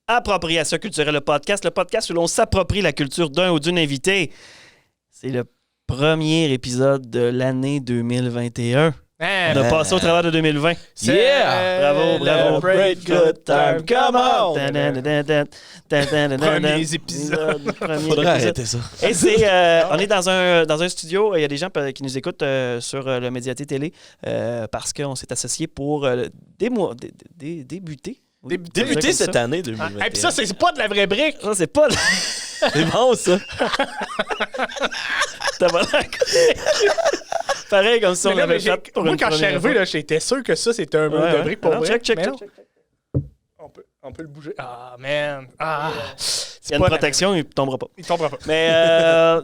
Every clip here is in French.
Appropriation culturelle, le podcast où l'on s'approprie la culture d'un ou d'une invitée. C'est le premier épisode de l'année 2021. On a passé au travers de 2020. Yeah! Bravo. Celebrate good time, come on! Premiers épisodes. Faudrait arrêter ça. Et c'est, on est dans un studio. Il y a des gens qui nous écoutent sur le Médiaté Télé parce qu'on s'est associés pour débuter. Débuter cette année 2021. Et puis ça, c'est pas de la vraie brique. Ça, c'est pas... C'est bon, ça. T'as pas l'air... Pareil, comme si on l'avait fait pour moi, une quand je suis première arrivé, fois. là, j'étais sûr que ça, c'était un mur de briques pour vrai. Check. Mais non. On peut le bouger. Ah, man. Il y a une protection, il tombera pas. Il tombera pas. Mais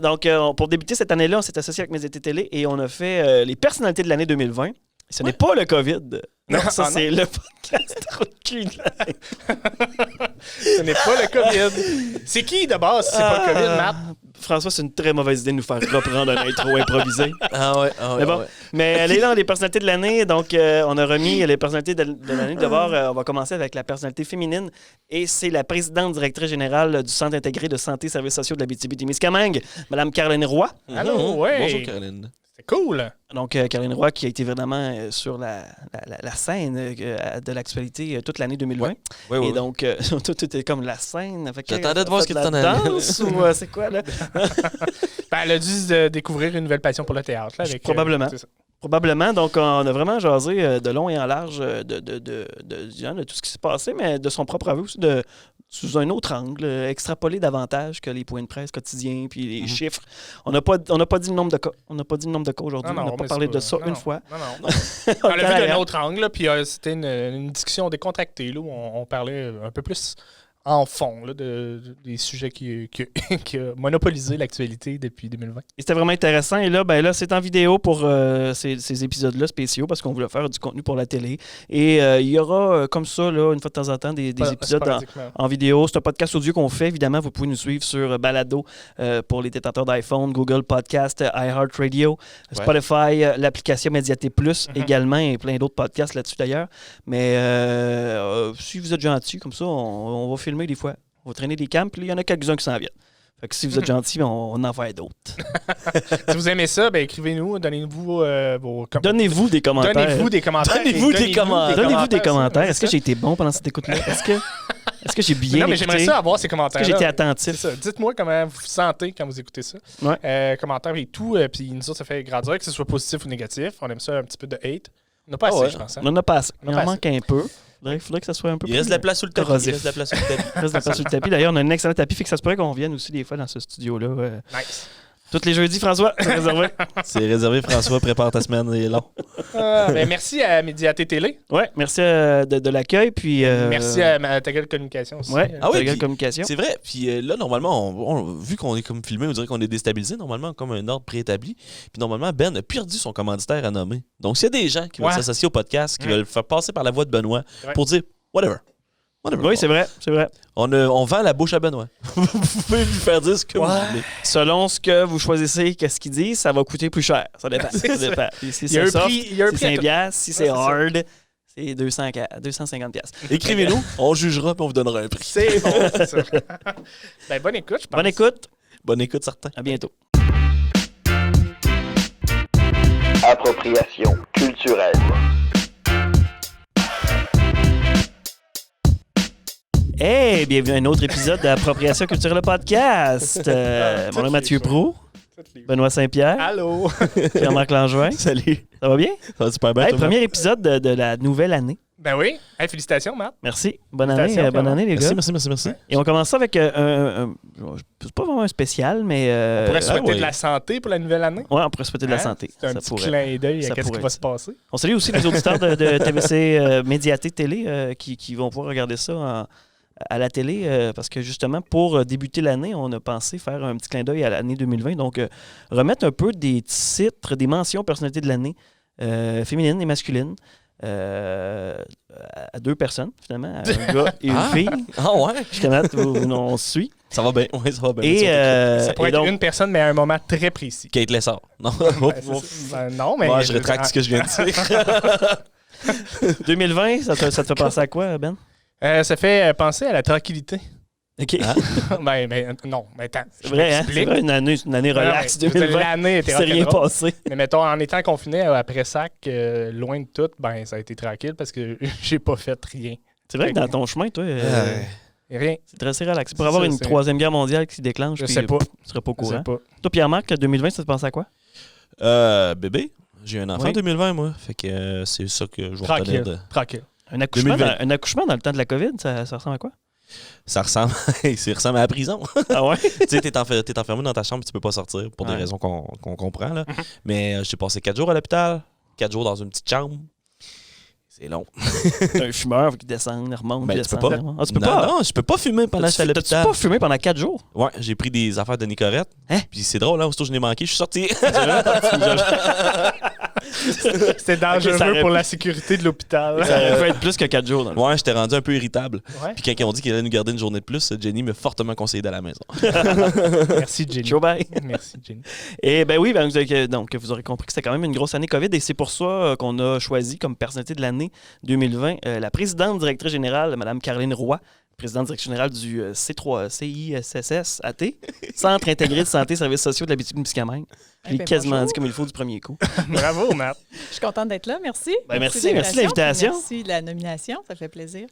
donc, pour débuter cette année-là, on s'est associé avec Médiaté Télé et on a fait les personnalités de l'année 2020. Ce n'est pas le COVID. Non, ça, c'est le podcast trop de cul de l'année. Ce n'est pas le COVID. C'est qui, de base, si c'est pas le COVID, Matt? François, c'est une très mauvaise idée de nous faire reprendre un intro improvisé. Mais bon. Mais elle est là, les personnalités de l'année. Donc, on a remis les personnalités de l'année. D'abord, on va commencer avec la personnalité féminine. Et c'est la présidente directrice générale du Centre intégré de santé et services sociaux de l'Abitibi-Témiscamingue, Mme Caroline Roy. Allô, ouais. Bonjour, Caroline. C'est cool. Donc, Caroline Roy, qui a été vraiment sur la scène de l'actualité toute l'année 2020. Oui. Et donc, tout était comme la scène. J'attendais de voir ce que tu en avais. avais. Danse ou c'est quoi, là? Elle a dû découvrir une nouvelle passion pour le théâtre. Là, avec, Probablement. c'est ça. Probablement. Donc, on a vraiment jasé de long et en large de tout ce qui s'est passé, mais de son propre aveu aussi, sous un autre angle, extrapoler davantage que les points de presse quotidiens puis les chiffres. On n'a pas dit le nombre de cas. On n'a pas dit le nombre de cas aujourd'hui. Non, on n'a pas parlé de ça une fois. Non. On l'a vu d'un autre angle, puis c'était une discussion décontractée, là, où on parlait un peu plus en fond là, des sujets qui a monopolisé l'actualité depuis 2020. Et c'était vraiment intéressant. Et là, c'est en vidéo pour ces épisodes-là spéciaux parce qu'on voulait faire du contenu pour la télé. Et il y aura comme ça, là, une fois de temps en temps, des épisodes en vidéo. C'est un podcast audio qu'on fait. Évidemment, vous pouvez nous suivre sur Balado pour les détenteurs d'iPhone, Google Podcast, iHeartRadio, Spotify, l'application Médiaté Plus également et plein d'autres podcasts là-dessus d'ailleurs. Mais si vous êtes gentil, comme ça, on va filmer des fois. On va traîner des camps, puis il y en a quelques-uns qui s'en viennent. Fait que si vous êtes gentils, on en fait d'autres. Si vous aimez ça, écrivez-nous, donnez-nous vos commentaires. Donnez-vous des commentaires. Donnez-vous des commentaires. Est-ce que j'ai été bon pendant cette écoute-là? Est-ce que j'ai bien écouté? Mais j'aimerais ça avoir ces commentaires. Est-ce que j'ai été attentif? C'est ça. Dites-moi comment vous vous sentez quand vous écoutez ça. Ouais. Commentaires et tout. Puis nous autres, ça fait grandir, que ce soit positif ou négatif. On aime ça, un petit peu de hate. On n'a pas assez, je pense. Hein? On en a pas assez. Il en manque un peu. Il faudrait que ça soit un peu plus... Il reste de la place sur le tapis. Il reste de la place sur le tapis. D'ailleurs, on a un excellent tapis. Fait que ça se pourrait qu'on vienne aussi des fois dans ce studio-là. Nice. Tous les jeudis, François, c'est réservé. C'est réservé, François. Prépare ta semaine, il est long. Merci à Médiaté Télé. Ouais, merci de l'accueil. Puis, merci à Ta Gueule Communication aussi. Ouais, Ta Gueule Communication. C'est vrai. Puis là, normalement, vu qu'on est comme filmé, on dirait qu'on est déstabilisé. Normalement, comme un ordre préétabli. Puis normalement, Ben a perdu son commanditaire à nommer. Donc, s'il y a des gens qui veulent s'associer au podcast, qui veulent faire passer par la voix de Benoît pour dire whatever. Oui, c'est vrai. On vend la bouche à Benoît. Vous pouvez lui faire dire ce que vous voulez. Selon ce que vous choisissez, qu'est-ce qu'il dit, ça va coûter plus cher. Ça dépend. Si c'est soft, c'est 5$. Si c'est hard, c'est 250$. Écrivez-nous, on jugera et on vous donnera un prix. C'est bon, c'est ça. Bonne écoute, je pense. Bonne écoute, certain. À bientôt. Appropriation culturelle. Hey, bienvenue à un autre épisode d'Appropriation culturelle le podcast. Mon nom est Mathieu Proulx, Benoît Saint-Pierre. Allô. Pierre-Marc Langevin. Salut. Ça va bien? Ça va super bien. Hey, premier épisode de la nouvelle année. Ben oui. Hey, félicitations, Matt. Merci. Bonne année, les gars. Merci. Et on commence ça avec c'est pas vraiment un spécial, mais... on pourrait souhaiter de la santé pour la nouvelle année. Oui, on pourrait souhaiter de la santé. C'est un petit clin d'œil à ce qui va se passer. On salue aussi les auditeurs de TVC Médiaté Télé qui vont pouvoir regarder ça à la télé, parce que justement, pour débuter l'année, on a pensé faire un petit clin d'œil à l'année 2020. Donc, remettre un peu des titres, des mentions personnalités de l'année, féminines et masculines, à deux personnes, finalement, un gars et une fille. Ah ouais? Justement, on se suit. Ça va bien. Oui, ça va bien. Et, ça pourrait être une personne, mais à un moment très précis. Kate Lessard. Non, non mais... Moi, je rétracte ce que je viens de dire. 2020, ça te fait penser à quoi, Ben? Ça fait penser à la tranquillité. OK. Ah. Non, mais attends. C'est vrai, hein? C'est vrai, une année relax 2020. L'année était c'est rien passé. Mais mettons, en étant confiné après SAC, loin de tout, ça a été tranquille parce que j'ai pas fait rien. C'est vrai que dans ton chemin, toi, rien. C'est assez relax. Pour avoir une troisième guerre mondiale qui se déclenche, je sais pas. Tu serais pas au courant. Toi, Pierre-Marc, 2020, ça te pense à quoi? Bébé. J'ai eu un enfant en 2020, moi. Fait que c'est ça que je vais retenir de... Tranquille. Un accouchement dans le temps de la COVID, ça ressemble à quoi? Ça ressemble à la prison. Ah ouais? Tu sais, t'es enfermé dans ta chambre et tu peux pas sortir pour des raisons qu'on comprend. Là. Mais j'ai passé 4 jours à l'hôpital, 4 jours dans une petite chambre. C'est long. Un fumeur qui descend, remonte, descend. Tu peux pas. Ah, tu peux pas? Non, je peux pas fumer pendant que j'étais à l'hôpital. T'as-tu pas fumé pendant 4 jours? Ouais, j'ai pris des affaires de Nicorette. Hein? Puis c'est drôle, là, aussitôt que je n'ai manqué, je suis sorti. C'était dangereux pour la sécurité de l'hôpital. Ça aurait pu être plus que 4 jours. Dans le ouais, j'étais rendu un peu irritable. Ouais. Puis quand ils ont dit qu'ils allaient nous garder une journée de plus, Jenny m'a fortement conseillé d'aller à la maison. Merci, Jenny. Ciao, bye. Merci, Jenny. Et oui, vous aurez compris que c'était quand même une grosse année COVID et c'est pour ça qu'on a choisi comme personnalité de l'année 2020 la présidente directrice générale, Mme Caroline Roy, présidente directrice générale du CISSAT, Centre intégré de santé et services sociaux de l'Abitibi-Témiscamingue. J'ai quasiment dit comme il faut du premier coup. Bravo, Matt. Je suis contente d'être là. Merci. Merci de l'invitation. Merci de la nomination. Ça fait plaisir.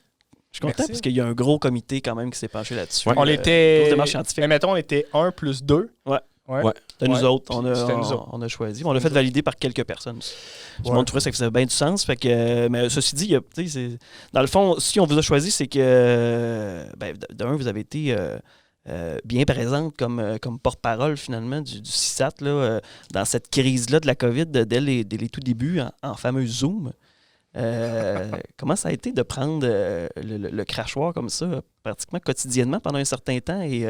Je suis content parce qu'il y a un gros comité quand même qui s'est penché là-dessus. Ouais. On était. Grosse démarche scientifique. Mais mettons, on était 1 plus 2. Ouais. C'était nous autres. On a choisi. On l'a fait valider par quelques personnes. Tout le monde trouvait que ça faisait bien du sens. Fait que, mais ceci dit, dans le fond, si on vous a choisi, c'est que d'un, vous avez été bien présente comme porte-parole finalement du CISAT là, dans cette crise-là de la COVID dès les tout débuts en fameux Zoom. Comment ça a été de prendre le crachoir comme ça, pratiquement quotidiennement pendant un certain temps et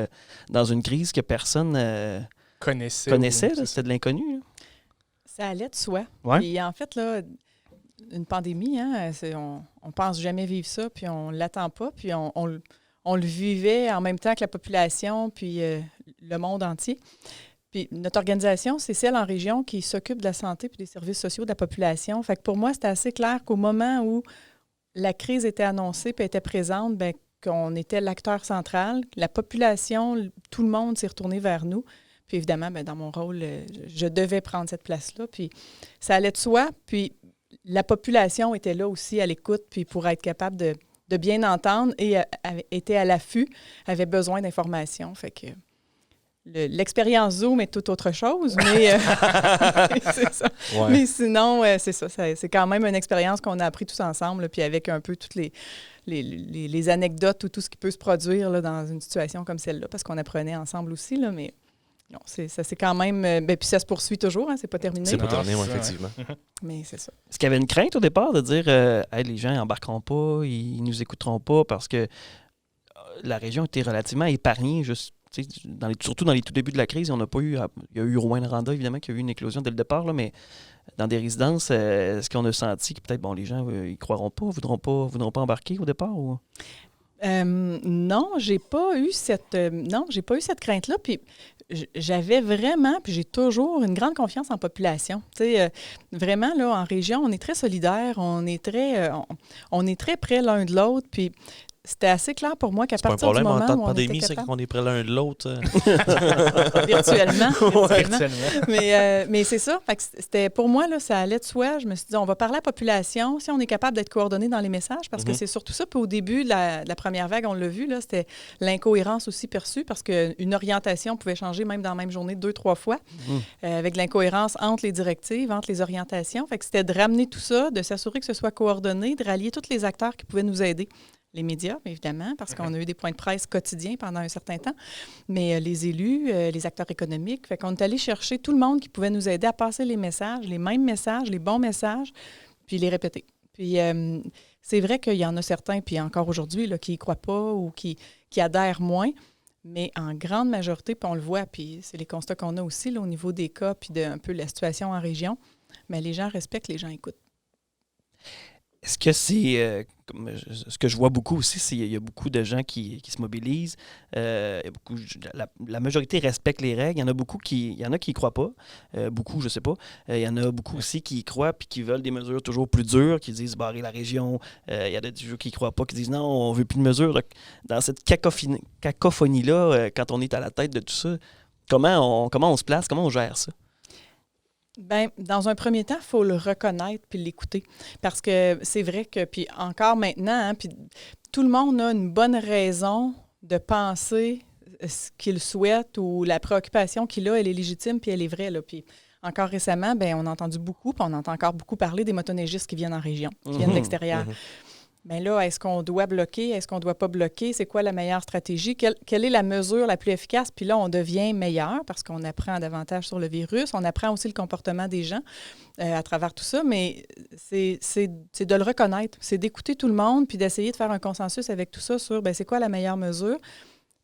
dans une crise que personne connaissait là, c'était de l'inconnu. Là. Ça allait de soi. Ouais. Et en fait, là, une pandémie, hein, on pense jamais vivre ça, puis on l'attend pas, puis on le vivait en même temps que la population, puis le monde entier. Puis notre organisation, c'est celle en région qui s'occupe de la santé et des services sociaux de la population. Fait que pour moi, c'était assez clair qu'au moment où la crise était annoncée et était présente, bien, qu'on était l'acteur central, la population, tout le monde s'est retourné vers nous. Puis évidemment, bien, dans mon rôle, je devais prendre cette place-là. Puis ça allait de soi. Puis la population était là aussi à l'écoute, puis pour être capable de bien entendre et était à l'affût, avait besoin d'informations. Fait que l'expérience Zoom est tout autre chose, mais c'est ça. Ouais. Mais sinon, c'est ça. C'est quand même une expérience qu'on a appris tous ensemble, là, puis avec un peu toutes les anecdotes ou tout ce qui peut se produire là, dans une situation comme celle-là, parce qu'on apprenait ensemble aussi, là, mais non, ça c'est quand même... puis ça se poursuit toujours, hein, c'est pas terminé. C'est pas terminé, oui, effectivement. Mais c'est ça. Est-ce qu'il y avait une crainte au départ de dire hey, les gens n'embarqueront pas, ils nous écouteront pas, parce que la région était relativement épargnée, surtout dans les tout débuts de la crise, on n'a pas eu... Il y a eu Rouyn-Noranda, évidemment, qui a eu une éclosion dès le départ, là, mais dans des résidences, est-ce qu'on a senti que peut-être les gens ils croiront pas, voudront pas embarquer au départ? Ou... Non, j'ai pas eu cette crainte-là. Puis j'avais vraiment, puis j'ai toujours une grande confiance en population. Tu sais, vraiment, là, en région, on est très solidaires, on est très près l'un de l'autre, puis c'était assez clair pour moi qu'à partir du moment où on était capable... C'est pas un problème en temps de pandémie, c'est qu'on est près l'un de l'autre. Virtuellement. Mais c'est ça. Fait que c'était, pour moi, là, ça allait de soi. Je me suis dit, on va parler à la population, si on est capable d'être coordonné dans les messages, parce que c'est surtout ça. Puis au début de la première vague, on l'a vu, là, c'était l'incohérence aussi perçue, parce qu'une orientation pouvait changer même dans la même journée 2-3 fois, avec de l'incohérence entre les directives, entre les orientations. Fait que c'était de ramener tout ça, de s'assurer que ce soit coordonné, de rallier tous les acteurs qui pouvaient nous aider. Les médias, évidemment, parce qu'on a eu des points de presse quotidiens pendant un certain temps, mais les élus, les acteurs économiques. Fait qu'on est allé chercher tout le monde qui pouvait nous aider à passer les messages, les mêmes messages, les bons messages, puis les répéter. Puis c'est vrai qu'il y en a certains, puis encore aujourd'hui, là, qui n'y croient pas ou qui adhèrent moins, mais en grande majorité, puis on le voit, puis c'est les constats qu'on a aussi là, au niveau des cas, puis de un peu la situation en région, mais les gens respectent, les gens écoutent. Est-ce que c'est... ce que je vois beaucoup aussi, c'est qu'il y a beaucoup de gens qui se mobilisent. La majorité respecte les règles. Il y en a beaucoup il y en a qui y croient pas. Beaucoup, je sais pas. Il y en a beaucoup aussi qui y croient puis qui veulent des mesures toujours plus dures, qui disent barrer la région. Il y en a des gens qui y croient pas, qui disent non, on veut plus de mesures. Donc, dans cette cacophonie-là, quand on est à la tête de tout ça, comment on se place, comment on gère ça? Bien, dans un premier temps, il faut le reconnaître puis l'écouter. Parce que c'est vrai que, puis encore maintenant, puis tout le monde a une bonne raison de penser ce qu'il souhaite ou la préoccupation qu'il a, elle est légitime puis elle est vraie. Là. Puis encore récemment, bien, on a entendu beaucoup, puis on entend encore beaucoup parler des motoneigistes qui viennent en région, qui viennent de l'extérieur. Bien là, est-ce qu'on doit bloquer? Est-ce qu'on ne doit pas bloquer? C'est quoi la meilleure stratégie? Quelle est la mesure la plus efficace? Puis là, on devient meilleur parce qu'on apprend davantage sur le virus. On apprend aussi le comportement des gens à travers tout ça. Mais c'est de le reconnaître. C'est d'écouter tout le monde puis d'essayer de faire un consensus avec tout ça sur c'est quoi la meilleure mesure,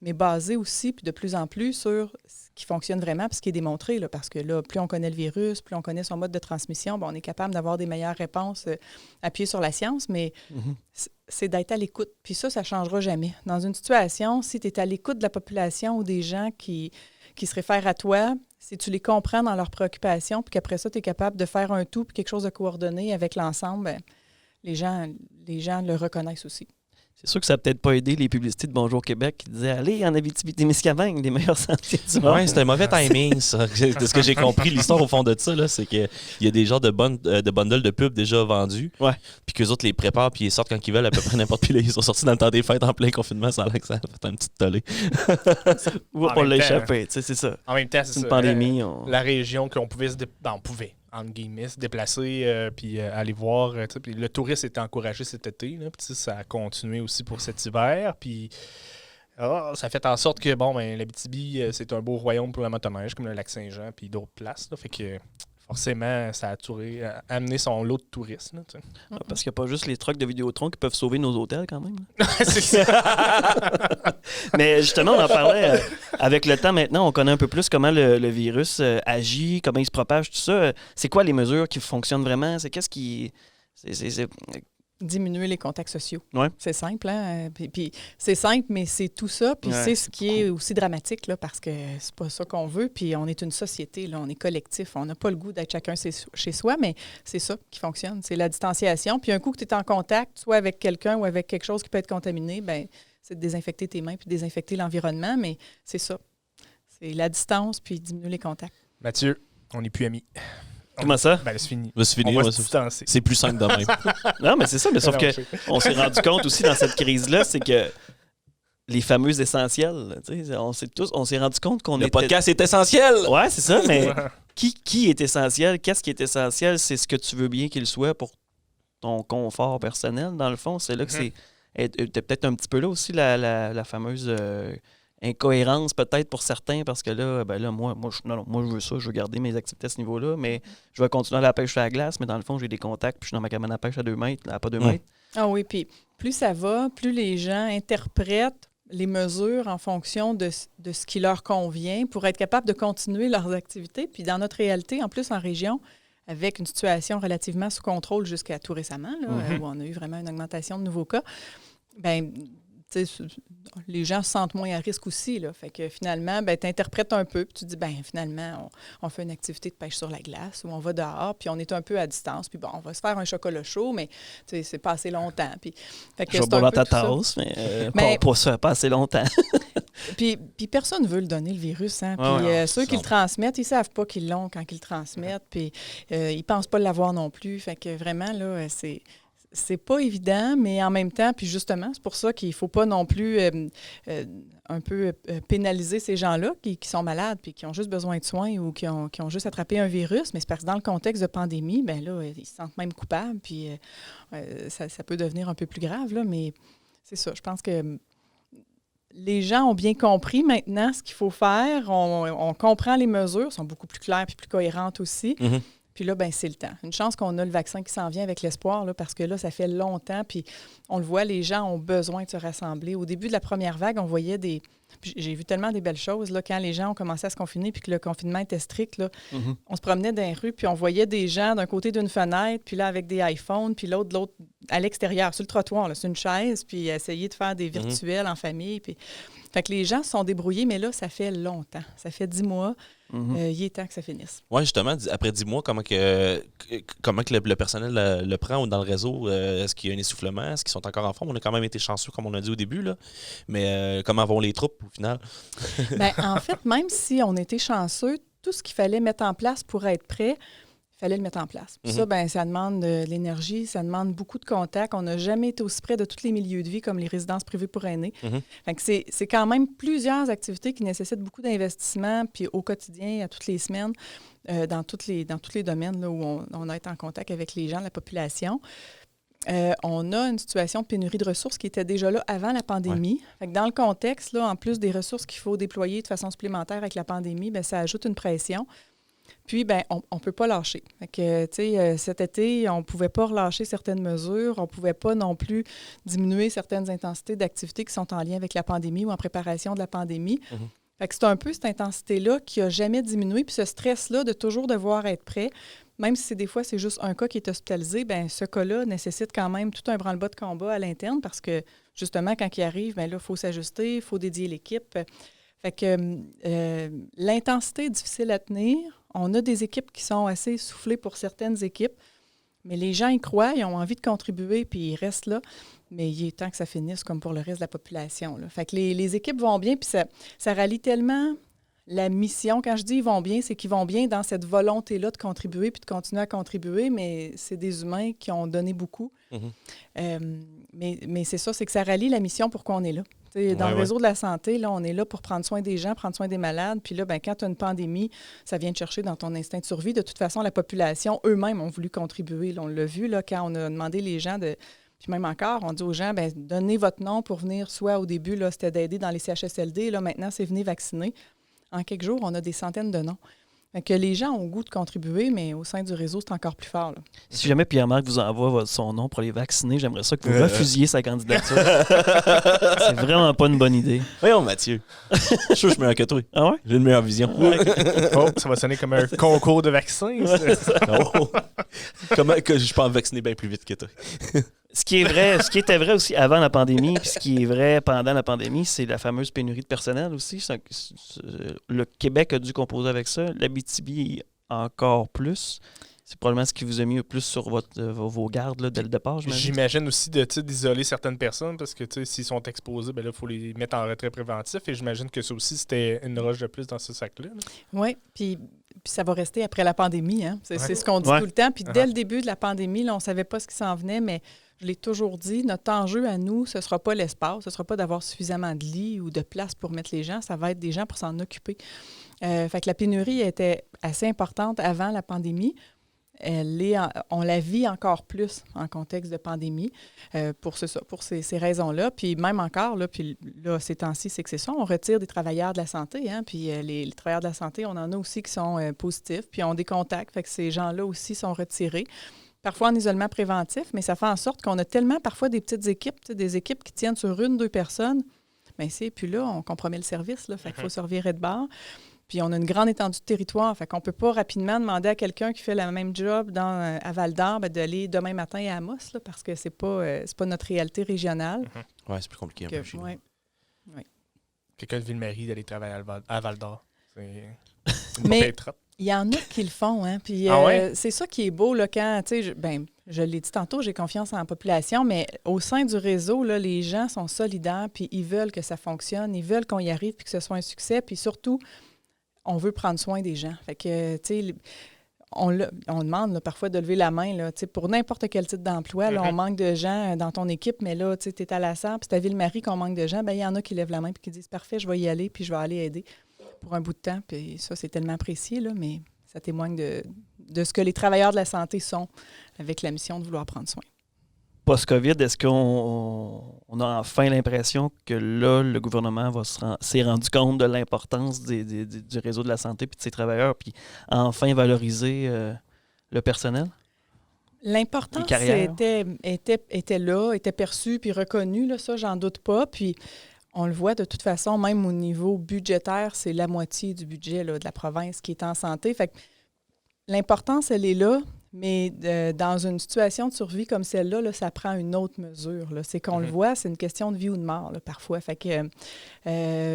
mais basé aussi, puis de plus en plus, sur ce qui fonctionne vraiment puis ce qui est démontré. Là, parce que là, plus on connaît le virus, plus on connaît son mode de transmission, on est capable d'avoir des meilleures réponses appuyées sur la science, mais c'est d'être à l'écoute. Puis ça ne changera jamais. Dans une situation, si tu es à l'écoute de la population ou des gens qui se réfèrent à toi, si tu les comprends dans leurs préoccupations, puis qu'après ça, tu es capable de faire un tout puis quelque chose de coordonné avec l'ensemble, les gens le reconnaissent aussi. C'est sûr que ça n'a peut-être pas aidé les publicités de Bonjour Québec qui disaient « Allez, en Abitibi-Témiscamingue, les meilleurs sentiers du monde. » Oui, c'était un mauvais timing, ça. De ce que j'ai compris, l'histoire au fond de ça, là, c'est qu'il y a des genres de bundles de pubs déjà vendus, puis qu'eux autres les préparent, puis ils sortent quand ils veulent, à peu près n'importe qui. Ils sont sortis dans le temps des fêtes en plein confinement, ça a l'air que ça a fait un petit tollé. On l'a échappé, c'est ça. En même temps, c'est une pandémie. La région qu'on pouvait on pouvait, entre guillemets, se déplacer puis aller voir. Puis le tourisme était encouragé cet été. Là, puis ça a continué aussi pour cet hiver. Puis ça fait en sorte que l'Abitibi, c'est un beau royaume pour la motoneige, comme le Lac-Saint-Jean puis d'autres places. Là, fait que forcément, ça a amené son lot de touristes. Là, parce qu'il n'y a pas juste les trucks de Vidéotron qui peuvent sauver nos hôtels quand même. C'est ça. Mais justement, on en parlait avec le temps maintenant, on connaît un peu plus comment le virus agit, comment il se propage, tout ça. C'est quoi les mesures qui fonctionnent vraiment? C'est qu'est-ce qui... Diminuer les contacts sociaux. Ouais. C'est simple, hein? Puis c'est simple, mais c'est tout ça. Puis c'est ce qui est aussi dramatique, là, parce que c'est pas ça qu'on veut. Puis on est une société, là, on est collectif. On n'a pas le goût d'être chacun chez soi, mais c'est ça qui fonctionne. C'est la distanciation. Puis un coup que tu es en contact, soit avec quelqu'un ou avec quelque chose qui peut être contaminé, c'est de désinfecter tes mains puis de désinfecter l'environnement. Mais c'est ça. C'est la distance puis diminuer les contacts. Mathieu, on n'est plus amis. Comment ça? C'est fini. C'est fini. On va se distancer. C'est plus simple de même. Non, mais c'est ça. Mais sauf qu'on s'est rendu compte aussi dans cette crise-là, c'est que les fameux essentiels, on s'est rendu compte qu'on Le podcast est essentiel! Ouais, c'est ça, mais qui est essentiel? Qu'est-ce qui est essentiel? C'est ce que tu veux bien qu'il soit pour ton confort personnel, dans le fond. C'est là que c'est peut-être un petit peu là aussi la fameuse... incohérence peut-être pour certains parce que là, moi je veux ça, je veux garder mes activités à ce niveau-là, mais je vais continuer à la pêche à la glace, mais dans le fond, j'ai des contacts, puis je suis dans ma cabane à pêche à 2 mètres, à pas 2 mètres. Ah oui, puis plus ça va, plus les gens interprètent les mesures en fonction de ce qui leur convient pour être capables de continuer leurs activités. Puis dans notre réalité, en plus en région, avec une situation relativement sous contrôle jusqu'à tout récemment, là, où on a eu vraiment une augmentation de nouveaux cas, les gens se sentent moins à risque aussi. Là. Fait que finalement, tu interprètes un peu, puis tu dis, finalement, on fait une activité de pêche sur la glace, ou on va dehors, puis on est un peu à distance, puis on va se faire un chocolat chaud, mais c'est pas assez longtemps. Puis, fait que je vais boire dans ta tasse, mais pas ça, pas assez longtemps. puis personne ne veut le donner, le virus. Hein? Puis ceux qui le transmettent, ils ne savent pas qu'ils l'ont quand ils le transmettent, puis ils ne pensent pas l'avoir non plus. Fait que vraiment, là, c'est pas évident, mais en même temps, puis justement, c'est pour ça qu'il ne faut pas non plus un peu pénaliser ces gens-là qui sont malades puis qui ont juste besoin de soins ou qui ont juste attrapé un virus. Mais c'est parce que dans le contexte de pandémie, là, ils se sentent même coupables, puis ça peut devenir un peu plus grave, là, mais c'est ça. Je pense que les gens ont bien compris maintenant ce qu'il faut faire. On comprend les mesures, sont beaucoup plus claires puis plus cohérentes aussi. Mm-hmm. Puis là, c'est le temps. Une chance qu'on a le vaccin qui s'en vient avec l'espoir, là, parce que là, ça fait longtemps. Puis on le voit, les gens ont besoin de se rassembler. Au début de la première vague, on voyait des... J'ai vu tellement des belles choses, là, quand les gens ont commencé à se confiner puis que le confinement était strict, là, on se promenait dans les rues puis on voyait des gens d'un côté d'une fenêtre, puis là, avec des iPhones, puis l'autre à l'extérieur, sur le trottoir, là, sur une chaise, puis essayer de faire des virtuels en famille. Puis... Fait que les gens se sont débrouillés, mais là, ça fait longtemps. Ça fait 10 mois. Il est temps que ça finisse. Oui, justement, après 10 mois, comment que le personnel le prend ou dans le réseau? Est-ce qu'il y a un essoufflement? Est-ce qu'ils sont encore en forme? On a quand même été chanceux, comme on a dit au début, là. Mais comment vont les troupes, au final? En fait, même si on était chanceux, tout ce qu'il fallait mettre en place pour être prêt, il fallait le mettre en place. Puis ça, ça demande de l'énergie, ça demande beaucoup de contacts. On n'a jamais été aussi près de tous les milieux de vie comme les résidences privées pour aînés. Fait que c'est quand même plusieurs activités qui nécessitent beaucoup d'investissement, puis au quotidien, à toutes les semaines, dans tous les domaines là, où on a été en contact avec les gens, la population. On a une situation de pénurie de ressources qui était déjà là avant la pandémie. Fait que dans le contexte, là, en plus des ressources qu'il faut déployer de façon supplémentaire avec la pandémie, ça ajoute une pression. Puis, on ne peut pas lâcher. Fait que, cet été, on ne pouvait pas relâcher certaines mesures. On ne pouvait pas non plus diminuer certaines intensités d'activités qui sont en lien avec la pandémie ou en préparation de la pandémie. Fait que c'est un peu cette intensité-là qui n'a jamais diminué. Puis ce stress-là de toujours devoir être prêt, même si des fois c'est juste un cas qui est hospitalisé, ce cas-là nécessite quand même tout un branle-bas de combat à l'interne parce que, justement, quand il arrive, là, il faut s'ajuster, il faut dédier l'équipe. Fait que l'intensité est difficile à tenir. On a des équipes qui sont assez essoufflées pour certaines équipes, mais les gens y croient, ils ont envie de contribuer, puis ils restent là. Mais il est temps que ça finisse comme pour le reste de la population, là. Fait que les équipes vont bien, puis ça rallie tellement la mission. Quand je dis « ils vont bien », c'est qu'ils vont bien dans cette volonté-là de contribuer puis de continuer à contribuer, mais c'est des humains qui ont donné beaucoup. Mais c'est ça, c'est que ça rallie la mission pourquoi on est là. Dans le réseau de la santé, là, on est là pour prendre soin des gens, prendre soin des malades. Puis là, quand tu as une pandémie, ça vient te chercher dans ton instinct de survie. De toute façon, la population, eux-mêmes, ont voulu contribuer. Là, on l'a vu là, quand on a demandé les gens de... Puis même encore, on dit aux gens, donnez votre nom pour venir. Soit au début, là, c'était d'aider dans les CHSLD. Là, maintenant, c'est venez vacciner. En quelques jours, on a des centaines de noms. Fait que les gens ont le goût de contribuer, mais au sein du réseau, c'est encore plus fort, là. Si jamais Pierre-Marc vous envoie son nom pour les vacciner, j'aimerais ça que vous refusiez sa candidature. C'est vraiment pas une bonne idée. Voyons, Mathieu. Je suis meilleur que toi. Ah ouais? J'ai une meilleure vision. Oh, ça va sonner comme un concours de vaccins. Non. Comment que je peux en vacciner bien plus vite que toi? Ce qui était vrai aussi avant la pandémie, puis ce qui est vrai pendant la pandémie, c'est la fameuse pénurie de personnel aussi. Le Québec a dû composer avec ça. L'Abitibi encore plus. C'est probablement ce qui vous a mis le plus sur vos gardes là, dès le départ, j'imagine. J'imagine aussi d'isoler certaines personnes parce que s'ils sont exposés, il faut les mettre en retrait préventif. Et j'imagine que ça aussi, c'était une roche de plus dans ce sac-là. Oui, puis ça va rester après la pandémie. Hein? C'est ce qu'on dit tout le temps. Puis dès le début de la pandémie, là, on ne savait pas ce qui s'en venait, mais je l'ai toujours dit, notre enjeu à nous, ce ne sera pas l'espace, ce ne sera pas d'avoir suffisamment de lits ou de place pour mettre les gens, ça va être des gens pour s'en occuper. Fait que la pénurie était assez importante avant la pandémie. On la vit encore plus en contexte de pandémie pour ces raisons-là. Puis même encore, puis ces temps-ci, c'est que c'est ça, on retire des travailleurs de la santé. Hein, puis les travailleurs de la santé, on en a aussi qui sont positifs, puis ont des contacts. Fait que ces gens-là aussi sont retirés. Parfois en isolement préventif, mais ça fait en sorte qu'on a tellement parfois des petites équipes, des équipes qui tiennent sur 1-2 personnes. Bien, puis là, on compromet le service. Là, fait qu'il faut se revirer de bord. Puis on a une grande étendue de territoire. Fait qu'on ne peut pas rapidement demander à quelqu'un qui fait le même job à Val-d'Or d'aller demain matin à Amos, là, parce que c'est pas notre réalité régionale. Oui, c'est plus compliqué un peu chez nous. Quelqu'un de Ville-Marie d'aller travailler à Val-d'Or. Mais il y en a qui le font. Hein? Puis c'est ça qui est beau là, quand, je l'ai dit tantôt, j'ai confiance en la population, mais au sein du réseau, là, les gens sont solidaires, puis ils veulent que ça fonctionne, ils veulent qu'on y arrive, puis que ce soit un succès, puis surtout, on veut prendre soin des gens. Fait que, on demande là, parfois de lever la main là, pour n'importe quel type d'emploi. Là, on manque de gens dans ton équipe, mais là, tu es à la SAR, puis c'est à Ville-Marie qu'on manque de gens. Bien, il y en a qui lèvent la main et qui disent « Parfait, je vais y aller, puis je vais aller aider pour un bout de temps. » Puis ça, c'est tellement apprécié, là, mais ça témoigne de ce que les travailleurs de la santé sont avec la mission de vouloir prendre soin. Post-COVID, est-ce qu'on a enfin l'impression que là, le gouvernement s'est rendu compte de l'importance du réseau de la santé et de ses travailleurs, puis enfin valoriser le personnel? L'importance était là, était perçue puis reconnue, là, ça, j'en doute pas. Puis on le voit de toute façon, même au niveau budgétaire, c'est la moitié du budget là, de la province qui est en santé. Fait que l'importance, elle est là. Mais dans une situation de survie comme celle-là, là, ça prend une autre mesure. Là. C'est qu'on le voit, c'est une question de vie ou de mort, là, parfois. Fait que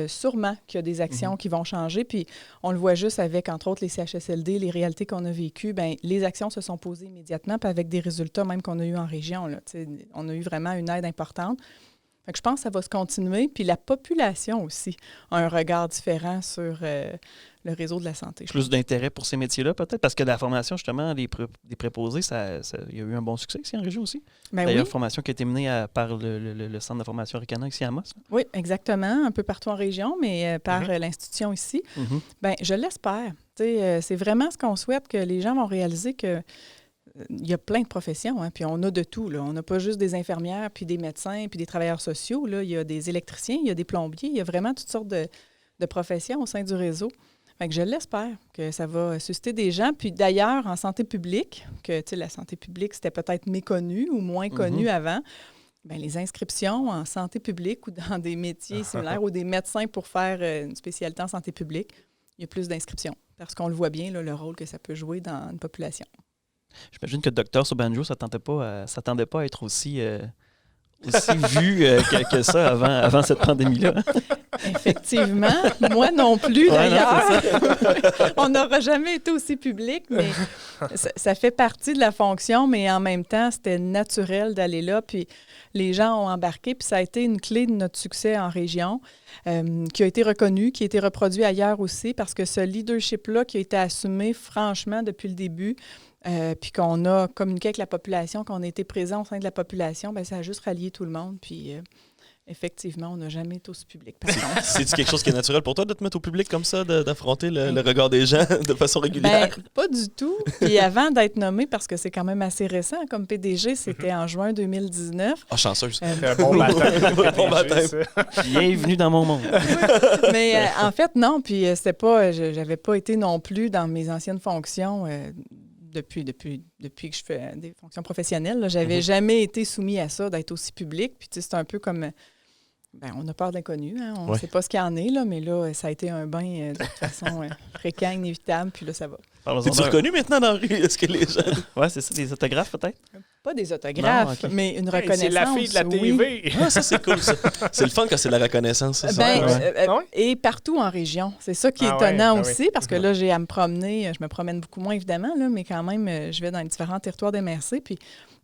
sûrement qu'il y a des actions qui vont changer. Puis on le voit juste avec, entre autres, les CHSLD, les réalités qu'on a vécues. Bien, les actions se sont posées immédiatement, puis avec des résultats même qu'on a eu en région. Là. On a eu vraiment une aide importante. Fait que je pense que ça va se continuer. Puis la population aussi a un regard différent sur le réseau de la santé. Plus d'intérêt pour ces métiers-là, peut-être, parce que la formation, justement, des préposés, il y a eu un bon succès ici en région aussi. Ben D'ailleurs, oui. Formation qui a été menée par le Centre de formation Ricana ici à Amos. Oui, exactement. Un peu partout en région, mais par l'institution ici. Bien, je l'espère. C'est vraiment ce qu'on souhaite, que les gens vont réaliser que il y a plein de professions, hein, puis on a de tout. Là. On n'a pas juste des infirmières, puis des médecins, puis des travailleurs sociaux. Là. Il y a des électriciens, il y a des plombiers, il y a vraiment toutes sortes de professions au sein du réseau. Fait que je l'espère que ça va susciter des gens. Puis d'ailleurs, en santé publique, que la santé publique, c'était peut-être méconnu ou moins connu avant, bien, les inscriptions en santé publique ou dans des métiers similaires ou des médecins pour faire une spécialité en santé publique, il y a plus d'inscriptions. Parce qu'on le voit bien, là, le rôle que ça peut jouer dans une population. J'imagine que Dr Sobanjo ne s'attendait pas à être aussi vu que ça avant cette pandémie-là. Effectivement. Moi non plus, d'ailleurs. On n'aura jamais été aussi public, mais ça fait partie de la fonction, mais en même temps, c'était naturel d'aller là. Puis les gens ont embarqué, puis ça a été une clé de notre succès en région, qui a été reconnu, qui a été reproduit ailleurs aussi, parce que ce leadership-là qui a été assumé franchement depuis le début, puis qu'on a communiqué avec la population, qu'on a été présent au sein de la population, bien, ça a juste rallié tout le monde. Puis effectivement, on n'a jamais été aussi public, par contre. C'est-tu quelque chose qui est naturel pour toi de te mettre au public comme ça, d'affronter le regard des gens de façon régulière? Ben, pas du tout. Puis avant d'être nommé, parce que c'est quand même assez récent comme PDG, c'était en juin 2019. Ah, chanceuse. Bon matin. Bon matin. Bienvenue dans mon monde. Mais en fait, non. Puis c'était pas, j'avais pas été non plus dans mes anciennes fonctions depuis que je fais des fonctions professionnelles. Là. J'avais jamais été soumis à ça, d'être aussi public. Puis tu sais, c'est un peu comme... Ben, on a peur de l'inconnu, hein? On ne sait pas ce qu'il y en est, là, mais là, ça a été un bain de toute façon fréquent, inévitable, puis là, ça va. T'es-tu reconnu maintenant dans la rue? Est-ce que les gens... Oui, c'est ça, des autographes peut-être? Pas des autographes, mais une reconnaissance. C'est la fille de la TV. Oui. Ah, ça, c'est cool, ça. C'est le fun quand c'est la reconnaissance, ça. Et partout en région. C'est ça qui est étonnant aussi, parce que là, j'ai à me promener. Je me promène beaucoup moins, évidemment, là, mais quand même, je vais dans les différents territoires des MRC, puis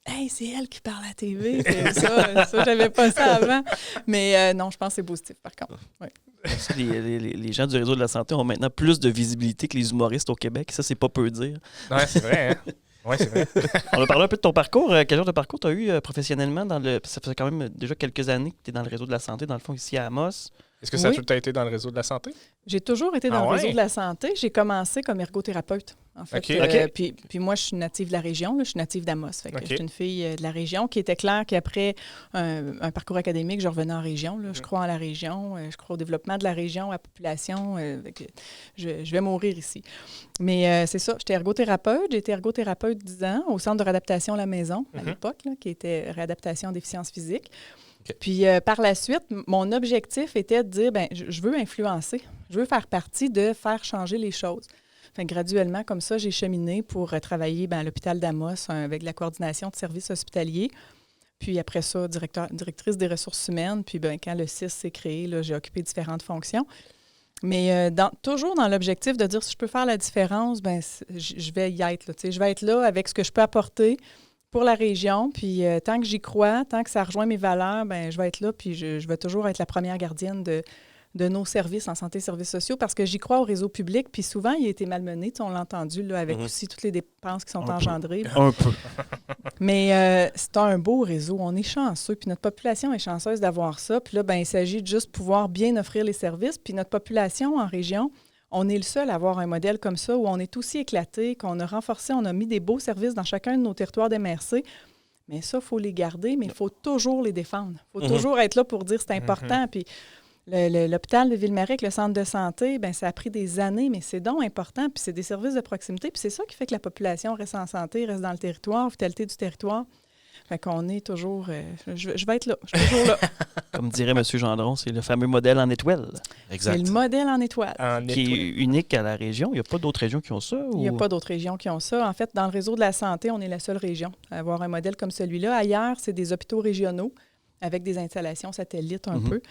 hey, c'est elle qui parle à la TV. Ça, j'avais pas ça avant. Mais non, je pense que c'est positif, par contre. Oui. Les gens du réseau de la santé ont maintenant plus de visibilité que les humoristes au Québec. Ça, c'est pas peu dire. Oui, c'est vrai. Hein? Oui, c'est vrai. On a parlé un peu de ton parcours. Quel genre de parcours tu as eu professionnellement? Ça faisait quand même déjà quelques années que tu es dans le réseau de la santé, dans le fond, ici à Amos. Est-ce que ça a tout le temps été dans le réseau de la santé? J'ai toujours été dans le réseau de la santé. J'ai commencé comme ergothérapeute, en fait. Okay. Puis moi, je suis native de la région. Là, je suis native d'Amos. Fait que je suis une fille de la région qui était claire qu'après un parcours académique, je revenais en région. Là. Je crois en la région. Je crois au développement de la région, à la population. Je vais mourir ici. Mais c'est ça. J'étais ergothérapeute. J'ai été ergothérapeute 10 ans au Centre de réadaptation à la maison, à l'époque, là, qui était réadaptation en déficience physique. Okay. Puis par la suite, mon objectif était de dire, bien, je veux influencer, je veux faire partie de faire changer les choses. Enfin, graduellement, comme ça, j'ai cheminé pour travailler à l'hôpital d'Amos avec la coordination de services hospitaliers. Puis après ça, directrice des ressources humaines. Puis quand le CIS s'est créé, là, j'ai occupé différentes fonctions. Mais toujours dans l'objectif de dire si je peux faire la différence, je vais y être. Là, je vais être là avec ce que je peux apporter pour la région, puis tant que j'y crois, tant que ça rejoint mes valeurs, je vais être là, puis je vais toujours être la première gardienne de nos services en santé et services sociaux, parce que j'y crois au réseau public, puis souvent, il a été malmené, on l'a entendu, là, avec aussi toutes les dépenses qui sont engendrées. Un peu. Mais c'est un beau réseau, on est chanceux, puis notre population est chanceuse d'avoir ça, puis là, il s'agit de juste pouvoir bien offrir les services, puis notre population en région, on est le seul à avoir un modèle comme ça où on est aussi éclaté, qu'on a renforcé, on a mis des beaux services dans chacun de nos territoires d'MRC. Mais ça, il faut les garder, mais il faut toujours les défendre. Il faut toujours être là pour dire c'est important. Puis l'hôpital de Ville-Marie, le centre de santé, ça a pris des années, mais c'est donc important. Puis c'est des services de proximité. Puis c'est ça qui fait que la population reste en santé, reste dans le territoire, vitalité du territoire. Fait qu'on est toujours... je vais être là. Je suis toujours là. Comme dirait M. Gendron, c'est le fameux modèle en étoile. Exact. C'est le modèle en étoile. Qui est unique à la région. Il n'y a pas d'autres régions qui ont ça? Il n'y a pas d'autres régions qui ont ça. En fait, dans le réseau de la santé, on est la seule région à avoir un modèle comme celui-là. Ailleurs, c'est des hôpitaux régionaux avec des installations satellites un peu.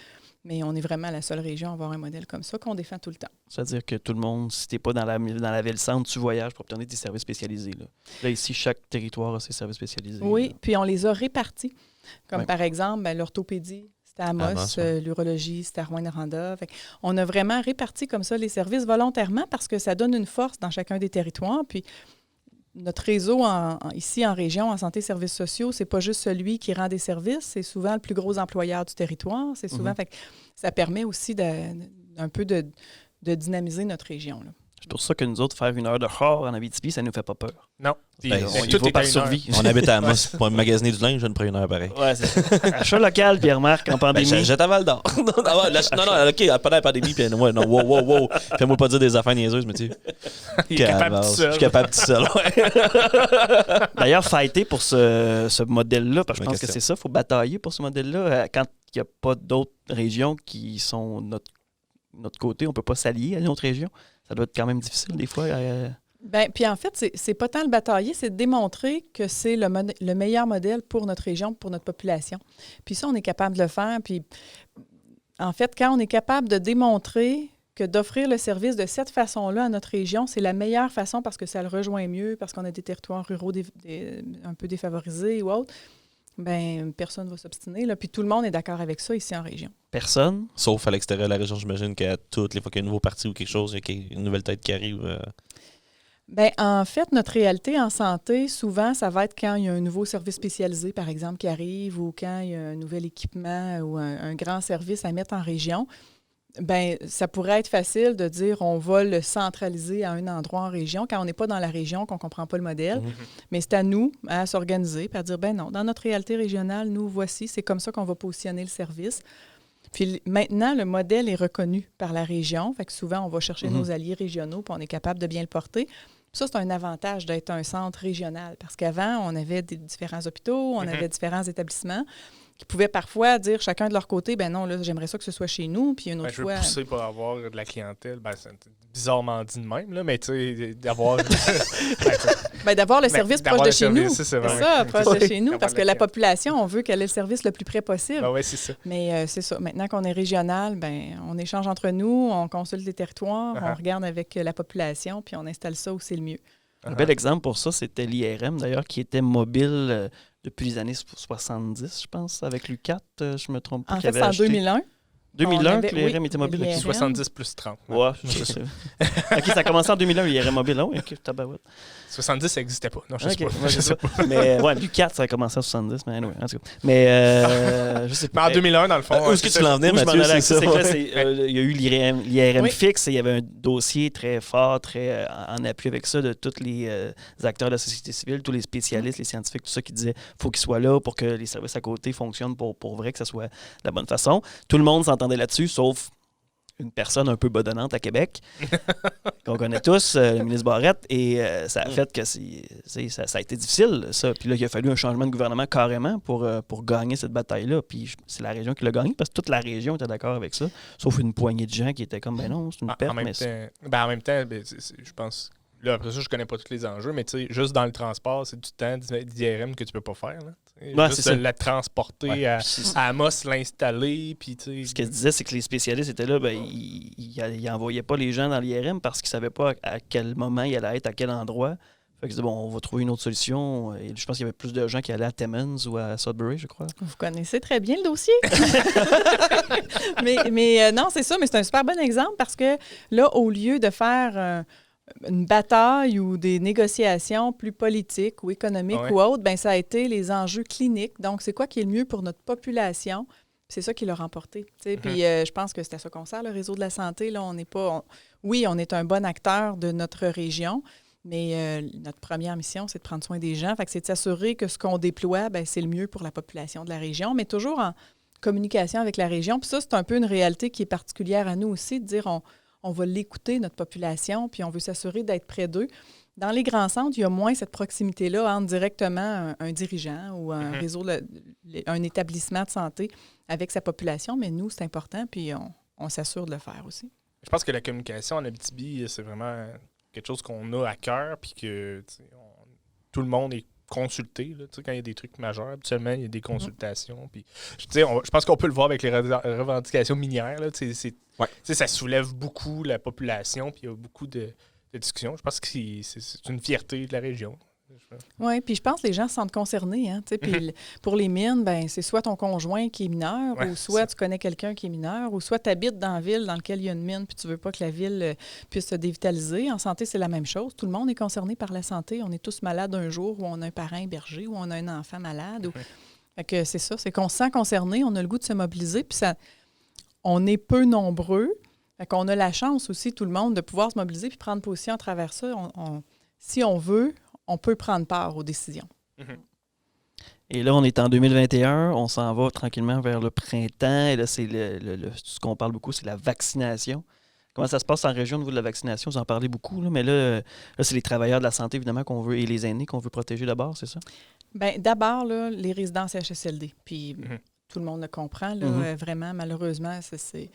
Mais on est vraiment la seule région à avoir un modèle comme ça qu'on défend tout le temps. C'est-à-dire que tout le monde, si tu n'es pas dans la ville-centre, tu voyages pour obtenir des services spécialisés. Là, ici, chaque territoire a ses services spécialisés. Oui, là. puis on les a répartis. Comme par exemple, l'orthopédie, c'était à Amos, l'urologie, c'était à Rouyn-Noranda. On a vraiment réparti comme ça les services volontairement parce que ça donne une force dans chacun des territoires. Puis notre réseau ici en région, en santé et services sociaux, c'est pas juste celui qui rend des services, c'est souvent le plus gros employeur du territoire. C'est souvent, ça permet aussi un peu de dynamiser notre région. Là. C'est pour ça que nous autres, faire 1 heure de char en Abitibi, ça ne nous fait pas peur. Non. On y va par survie. On habite à Amos. Pour magasiner du linge, je ne prends 1 heure pareil. Ouais, c'est ça. Achat local, Pierre-Marc, en pandémie. J'étais à Val-d'Or. non, OK, pendant la pandémie, puis wow. Fais-moi pas dire des affaires niaiseuses, mais tu sais. Il est capable tout seul. Je suis capable tout seul, ouais. D'ailleurs, fighter pour ce modèle-là, parce que je pense que c'est ça, il faut batailler pour ce modèle-là. Quand il n'y a pas d'autres régions qui sont notre côté, on ne peut pas s'allier à une autre région. Ça doit être quand même difficile des fois. Bien, puis en fait, c'est pas tant le batailler, c'est de démontrer que c'est le meilleur modèle pour notre région, pour notre population. Puis ça, on est capable de le faire. Puis en fait, quand on est capable de démontrer que d'offrir le service de cette façon-là à notre région, c'est la meilleure façon parce que ça le rejoint mieux, parce qu'on a des territoires ruraux un peu défavorisés ou autres, bien, personne ne va s'obstiner. Là. Puis tout le monde est d'accord avec ça ici en région. Personne? Sauf à l'extérieur de la région, j'imagine qu'à toutes les fois qu'il y a un nouveau parti ou quelque chose, il y a une nouvelle tête qui arrive. Bien, en fait, notre réalité en santé, souvent, ça va être quand il y a un nouveau service spécialisé, par exemple, qui arrive ou quand il y a un nouvel équipement ou un grand service à mettre en région. Bien, ça pourrait être facile de dire on va le centraliser à un endroit en région quand on n'est pas dans la région, qu'on ne comprend pas le modèle. Mais c'est à nous à s'organiser et à dire, ben non, dans notre réalité régionale, nous, voici, c'est comme ça qu'on va positionner le service. Puis maintenant, le modèle est reconnu par la région. Fait que souvent, on va chercher nos alliés régionaux puis on est capable de bien le porter. Puis ça, c'est un avantage d'être un centre régional parce qu'avant, on avait différents hôpitaux, on avait différents établissements qui pouvaient parfois dire chacun de leur côté, ben non, là, j'aimerais ça que ce soit chez nous, puis une autre fois... Je veux pousser pour avoir de la clientèle. Ben, c'est bizarrement dit de même, là, mais tu sais, d'avoir... d'avoir le service proche de chez nous. C'est ça, proche de chez nous, parce que la population, on veut qu'elle ait le service le plus près possible. Ben oui, c'est ça. Mais c'est ça. Maintenant qu'on est régional, ben on échange entre nous, on consulte les territoires, on regarde avec la population, puis on installe ça où c'est le mieux. Un bel exemple pour ça, c'était l'IRM, d'ailleurs, qui était mobile depuis les années 70, je pense, avec l'U4, je me trompe pas. En fait, c'est en 2001. 2001 que l'IRM était mobile. 70 plus 30. Ouais, c'est ça. OK, ça a commencé en 2001, l'IRM mobile. Oh, OK, tabarouette. 70, ça n'existait pas. Non, je sais pas. Je sais pas. Mais ouais, l'U4, ça a commencé en 70, mais anyway, en tout cas. Mais je sais pas. Mais en 2001, dans le fond. Où est-ce que tu l'en venais, Mathieu? Il y a eu l'IRM fixe et il y avait un dossier très fort, très en appui avec ça de tous les acteurs de la société civile, tous les spécialistes, les scientifiques, tout ça qui disaient faut qu'ils soient là pour que les services à côté fonctionnent pour vrai, que ça soit de la bonne façon. Tout le monde s'entendait là-dessus, sauf une personne un peu bedonnante à Québec, qu'on connaît tous, le ministre Barrette, et ça a fait que ça a été difficile, ça. Puis là, il a fallu un changement de gouvernement carrément pour gagner cette bataille-là. Puis c'est la région qui l'a gagné, parce que toute la région était d'accord avec ça, sauf une poignée de gens qui étaient comme, ben non, c'est une perte. En même temps, je pense... Là, après ça, je connais pas tous les enjeux, mais tu sais, juste dans le transport, c'est du temps d'IRM que tu peux pas faire. Là. Juste la transporter à Amos, l'installer. Puis, ce qu'elle disait, c'est que les spécialistes étaient là, ben, ils n'envoyaient pas les gens dans l'IRM parce qu'ils ne savaient pas à quel moment il allait être, à quel endroit. Fait que ils disaient, bon, on va trouver une autre solution. Et je pense qu'il y avait plus de gens qui allaient à Timmins ou à Sudbury, je crois. Vous connaissez très bien le dossier. mais non, c'est ça, mais c'est un super bon exemple parce que là, au lieu de faire une bataille ou des négociations plus politiques ou économiques ou autres, ben ça a été les enjeux cliniques. Donc, c'est quoi qui est le mieux pour notre population? C'est ça qui l'a remporté. Puis je pense que c'est à ça qu'on sert, le réseau de la santé. Là, on n'est pas... Oui, on est un bon acteur de notre région, mais notre première mission, c'est de prendre soin des gens. Fait que c'est de s'assurer que ce qu'on déploie, ben, c'est le mieux pour la population de la région, mais toujours en communication avec la région. Puis ça, c'est un peu une réalité qui est particulière à nous aussi, de dire on va l'écouter, notre population, puis on veut s'assurer d'être près d'eux. Dans les grands centres, il y a moins cette proximité-là entre directement un dirigeant ou un réseau, un établissement de santé avec sa population, mais nous, c'est important, puis on s'assure de le faire aussi. Je pense que la communication en Abitibi, c'est vraiment quelque chose qu'on a à cœur, puis que tout le monde est consulté. Là, quand il y a des trucs majeurs, habituellement, il y a des consultations. Puis, je pense qu'on peut le voir avec les revendications minières. Là, ça soulève beaucoup la population, puis il y a beaucoup de discussions. Je pense que c'est une fierté de la région. Oui, puis je pense que les gens se sentent concernés. Hein, puis pour les mines, ben, c'est soit ton conjoint qui est mineur, ou soit tu connais quelqu'un qui est mineur, ou soit tu habites dans la ville dans laquelle il y a une mine, puis tu veux pas que la ville puisse se dévitaliser. En santé, c'est la même chose. Tout le monde est concerné par la santé. On est tous malades un jour, ou on a un parent hébergé, ou on a un enfant malade. Fait que c'est ça, c'est qu'on se sent concerné, on a le goût de se mobiliser, puis on est peu nombreux. Fait qu'on a la chance aussi, tout le monde, de pouvoir se mobiliser puis prendre position à travers ça. Si on veut, on peut prendre part aux décisions. Et là, on est en 2021, on s'en va tranquillement vers le printemps. Et là, c'est ce qu'on parle beaucoup, c'est la vaccination. Comment ça se passe en région au niveau de la vaccination? Vous en parlez beaucoup, là, mais là, c'est les travailleurs de la santé, évidemment, qu'on veut, et les aînés qu'on veut protéger d'abord, c'est ça? Bien, d'abord, là, les résidents CHSLD. Puis tout le monde le comprend, là, vraiment, malheureusement, c'est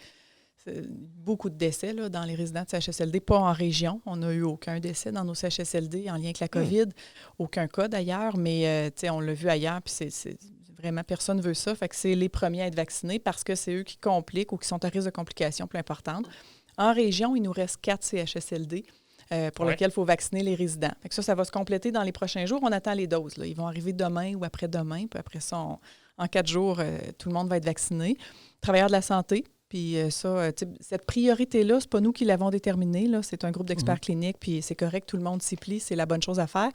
beaucoup de décès là, dans les résidents de CHSLD, pas en région. On n'a eu aucun décès dans nos CHSLD en lien avec la COVID. Aucun cas d'ailleurs, mais on l'a vu ailleurs, puis c'est vraiment, personne ne veut ça. Fait que c'est les premiers à être vaccinés parce que c'est eux qui compliquent ou qui sont à risque de complications plus importantes. En région, il nous reste 4 CHSLD pour lesquels il faut vacciner les résidents. Fait que ça va se compléter dans les prochains jours. On attend les doses. Là. Ils vont arriver demain ou après-demain. Puis après ça, en 4 jours, tout le monde va être vacciné. Travailleurs de la santé. Puis cette priorité-là, c'est pas nous qui l'avons déterminée. Là. C'est un groupe d'experts cliniques, puis c'est correct, tout le monde s'y plie, c'est la bonne chose à faire.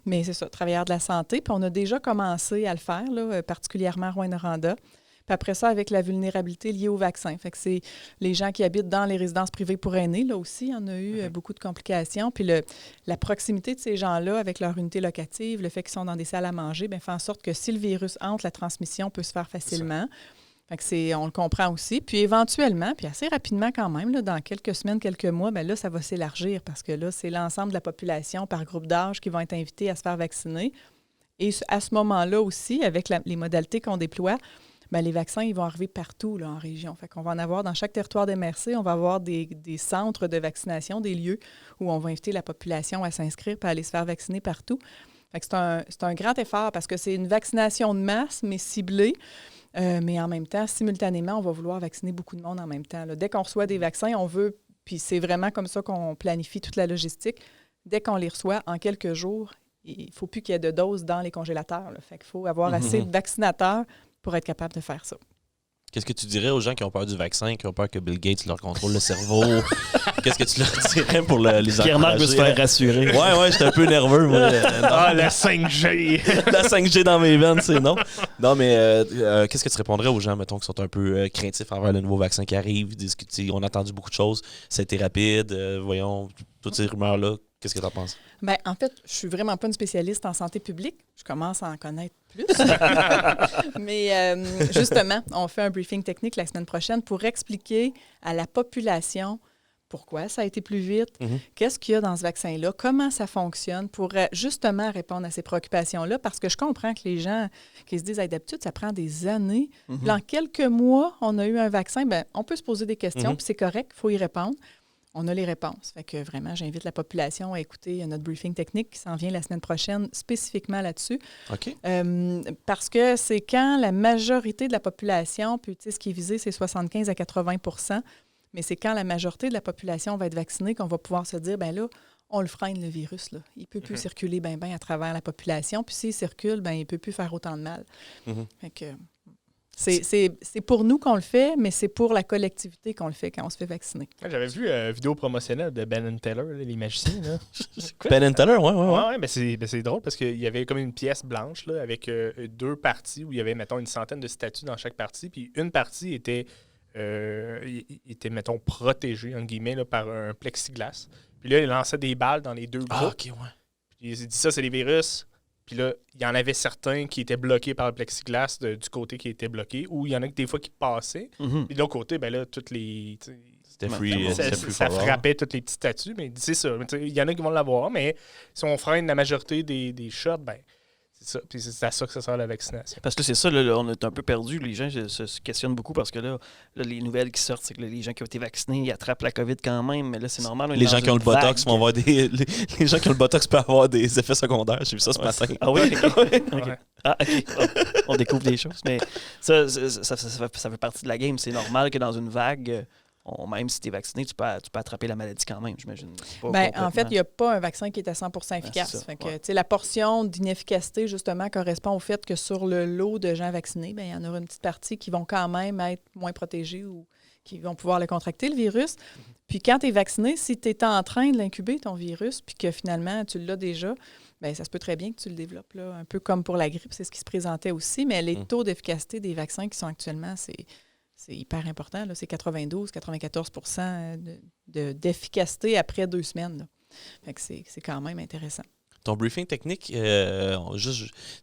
Mais c'est ça, travailleurs de la santé. Puis on a déjà commencé à le faire, là, particulièrement à Rouyn-Noranda. Puis après ça, avec la vulnérabilité liée au vaccin. Fait que c'est les gens qui habitent dans les résidences privées pour aînés, là aussi, il y en a eu beaucoup de complications. Puis la proximité de ces gens-là avec leur unité locative, le fait qu'ils sont dans des salles à manger, bien, fait en sorte que si le virus entre, la transmission peut se faire facilement. Fait que on le comprend aussi. Puis éventuellement, puis assez rapidement quand même, là, dans quelques semaines, quelques mois, bien là, ça va s'élargir parce que là, c'est l'ensemble de la population par groupe d'âge qui vont être invités à se faire vacciner. Et à ce moment-là aussi, avec les modalités qu'on déploie, bien, les vaccins, ils vont arriver partout là, en région. Fait qu'on va en avoir dans chaque territoire d'MRC, on va avoir des centres de vaccination, des lieux où on va inviter la population à s'inscrire et à aller se faire vacciner partout. Fait que c'est un grand effort parce que c'est une vaccination de masse, mais ciblée. Mais en même temps, simultanément, on va vouloir vacciner beaucoup de monde en même temps. Là. Dès qu'on reçoit des vaccins, on veut, puis c'est vraiment comme ça qu'on planifie toute la logistique. Dès qu'on les reçoit, en quelques jours, il ne faut plus qu'il y ait de doses dans les congélateurs. Là. Fait qu'il faut avoir assez de vaccinateurs pour être capable de faire ça. Qu'est-ce que tu dirais aux gens qui ont peur du vaccin, qui ont peur que Bill Gates leur contrôle le cerveau? Qu'est-ce que tu leur dirais pour les encourager? Pierre-Marc veut se faire rassurer. Ouais, j'étais un peu nerveux. Moi, la 5G! La 5G dans mes veines, c'est non. Non, mais qu'est-ce que tu répondrais aux gens, mettons, qui sont un peu craintifs envers le nouveau vaccin qui arrive? On a entendu beaucoup de choses. Ça a été rapide. Voyons, toutes ces rumeurs-là. Qu'est-ce que tu en penses? Bien, en fait, je suis vraiment pas une spécialiste en santé publique. Je commence à en connaître plus. Mais justement, on fait un briefing technique la semaine prochaine pour expliquer à la population pourquoi ça a été plus vite, qu'est-ce qu'il y a dans ce vaccin-là, comment ça fonctionne pour justement répondre à ces préoccupations-là. Parce que je comprends que les gens qui se disent d'habitude, ça prend des années. Puis en quelques mois, on a eu un vaccin. Bien, on peut se poser des questions, puis c'est correct, il faut y répondre. On a les réponses. Fait que vraiment, j'invite la population à écouter notre briefing technique qui s'en vient la semaine prochaine spécifiquement là-dessus. OK. Parce que c'est quand la majorité de la population, puis ce qui est visé, c'est 75 à 80 %, mais c'est quand la majorité de la population va être vaccinée qu'on va pouvoir se dire, bien là, on le freine, le virus. Là. Il ne peut plus circuler bien à travers la population. Puis s'il circule, bien, il ne peut plus faire autant de mal. Fait que... C'est pour nous qu'on le fait, mais c'est pour la collectivité qu'on le fait quand on se fait vacciner. J'avais vu une vidéo promotionnelle de Ben & Teller, les magiciens. Là. Ben & Teller, ouais. Ouais, mais c'est drôle parce qu'il y avait comme une pièce blanche là, avec 2 parties où il y avait, mettons, une centaine de statues dans chaque partie. Puis une partie était mettons, protégée, entre guillemets, là, par un plexiglas. Puis là, il lançait des balles dans les 2 groupes. Ah, OK, ouais. Puis il dit ça, c'est les virus. Puis là, il y en avait certains qui étaient bloqués par le plexiglas du côté qui était bloqué, ou il y en a que des fois qui passaient. Puis de l'autre côté, ben là, toutes les C'était free. Ça frappait tous les petits statuts, mais c'est ça. Il y en a qui vont l'avoir, mais si on freine la majorité des shots, ben c'est ça. Puis c'est à ça que ça sert la vaccination. Parce que c'est ça, là, on est un peu perdu. Les gens se questionnent beaucoup parce que là, les nouvelles qui sortent, c'est que les gens qui ont été vaccinés, ils attrapent la COVID quand même. Mais là, c'est normal. Les gens qui ont le botox vont avoir les gens qui ont le botox peuvent avoir des effets secondaires. J'ai vu ça ce matin. Ah oui? Okay. Ouais. Ah, OK. On découvre des choses. Mais ça fait partie de la game. C'est normal que dans une vague, même si tu es vacciné, tu peux attraper la maladie quand même, j'imagine. En fait, il n'y a pas un vaccin qui est à 100% efficace. Fait que, la portion d'inefficacité, justement, correspond au fait que sur le lot de gens vaccinés, il y en aura une petite partie qui vont quand même être moins protégés ou qui vont pouvoir le contracter, le virus. Puis quand tu es vacciné, si tu es en train de l'incuber, ton virus, puis que finalement, tu l'as déjà, ça se peut très bien que tu le développes, là, un peu comme pour la grippe, c'est ce qui se présentait aussi. Mais les taux d'efficacité des vaccins qui sont actuellement, c'est hyper important. Là. C'est 92-94 d'efficacité après 2 semaines. Là. Fait que c'est quand même intéressant. Ton briefing technique,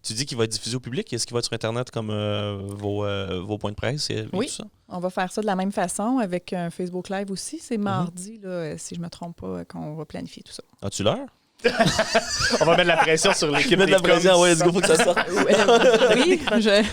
tu dis qu'il va être diffusé au public. Est-ce qu'il va être sur Internet comme vos points de presse et oui, tout ça? On va faire ça de la même façon avec un Facebook Live aussi. C'est mardi, là, si je ne me trompe pas, qu'on va planifier tout ça. As-tu l'heure? On va mettre la pression sur l'équipe. Mettre la pression, ouais, let's go, faut que ça sorte. Oui,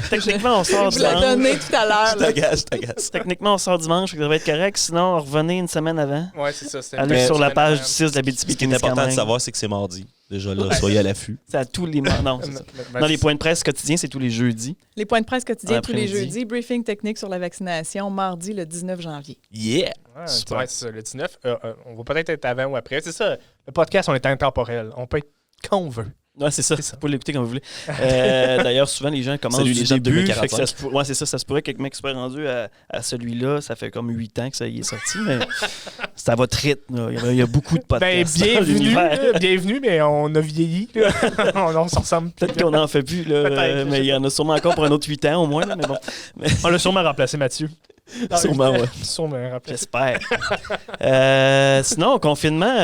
techniquement, on sort dimanche. Je l'ai donné tout à l'heure. Je t'agace. Techniquement, on sort dimanche, ça devrait être correct. Sinon, revenez une semaine avant. Oui, c'est ça. Allez sur la page du 6 de la BTB. Ce qui est important de savoir, c'est que c'est mardi. Déjà là, soyez à l'affût. C'est à tous les non, c'est ça. Dans les points de presse quotidiens, c'est tous les jeudis. Les points de presse quotidiens tous les jeudis. Briefing technique sur la vaccination, mardi le 19 janvier. Yeah! C'est ça, le 19. On va peut-être être avant ou après. C'est ça. Le podcast, on est intemporel. On peut être quand on veut. Oui, c'est ça. Vous pouvez l'écouter comme vous voulez. D'ailleurs, souvent, les gens commencent du début. Oui, c'est ça. Ça se pourrait que quelqu'un qui soit rendu à celui-là, ça fait comme 8 ans que ça y est sorti, mais c'est à votre rythme. Il y a beaucoup de podcasts. Bienvenue, mais on a vieilli. On s'en ressemble. Peut-être qu'on n'en fait plus, là, mais il y en a sûrement encore pour un autre 8 ans au moins. Là, mais bon. On l'a sûrement remplacé, Mathieu. Sûrement, oui. J'espère. Sinon, au confinement,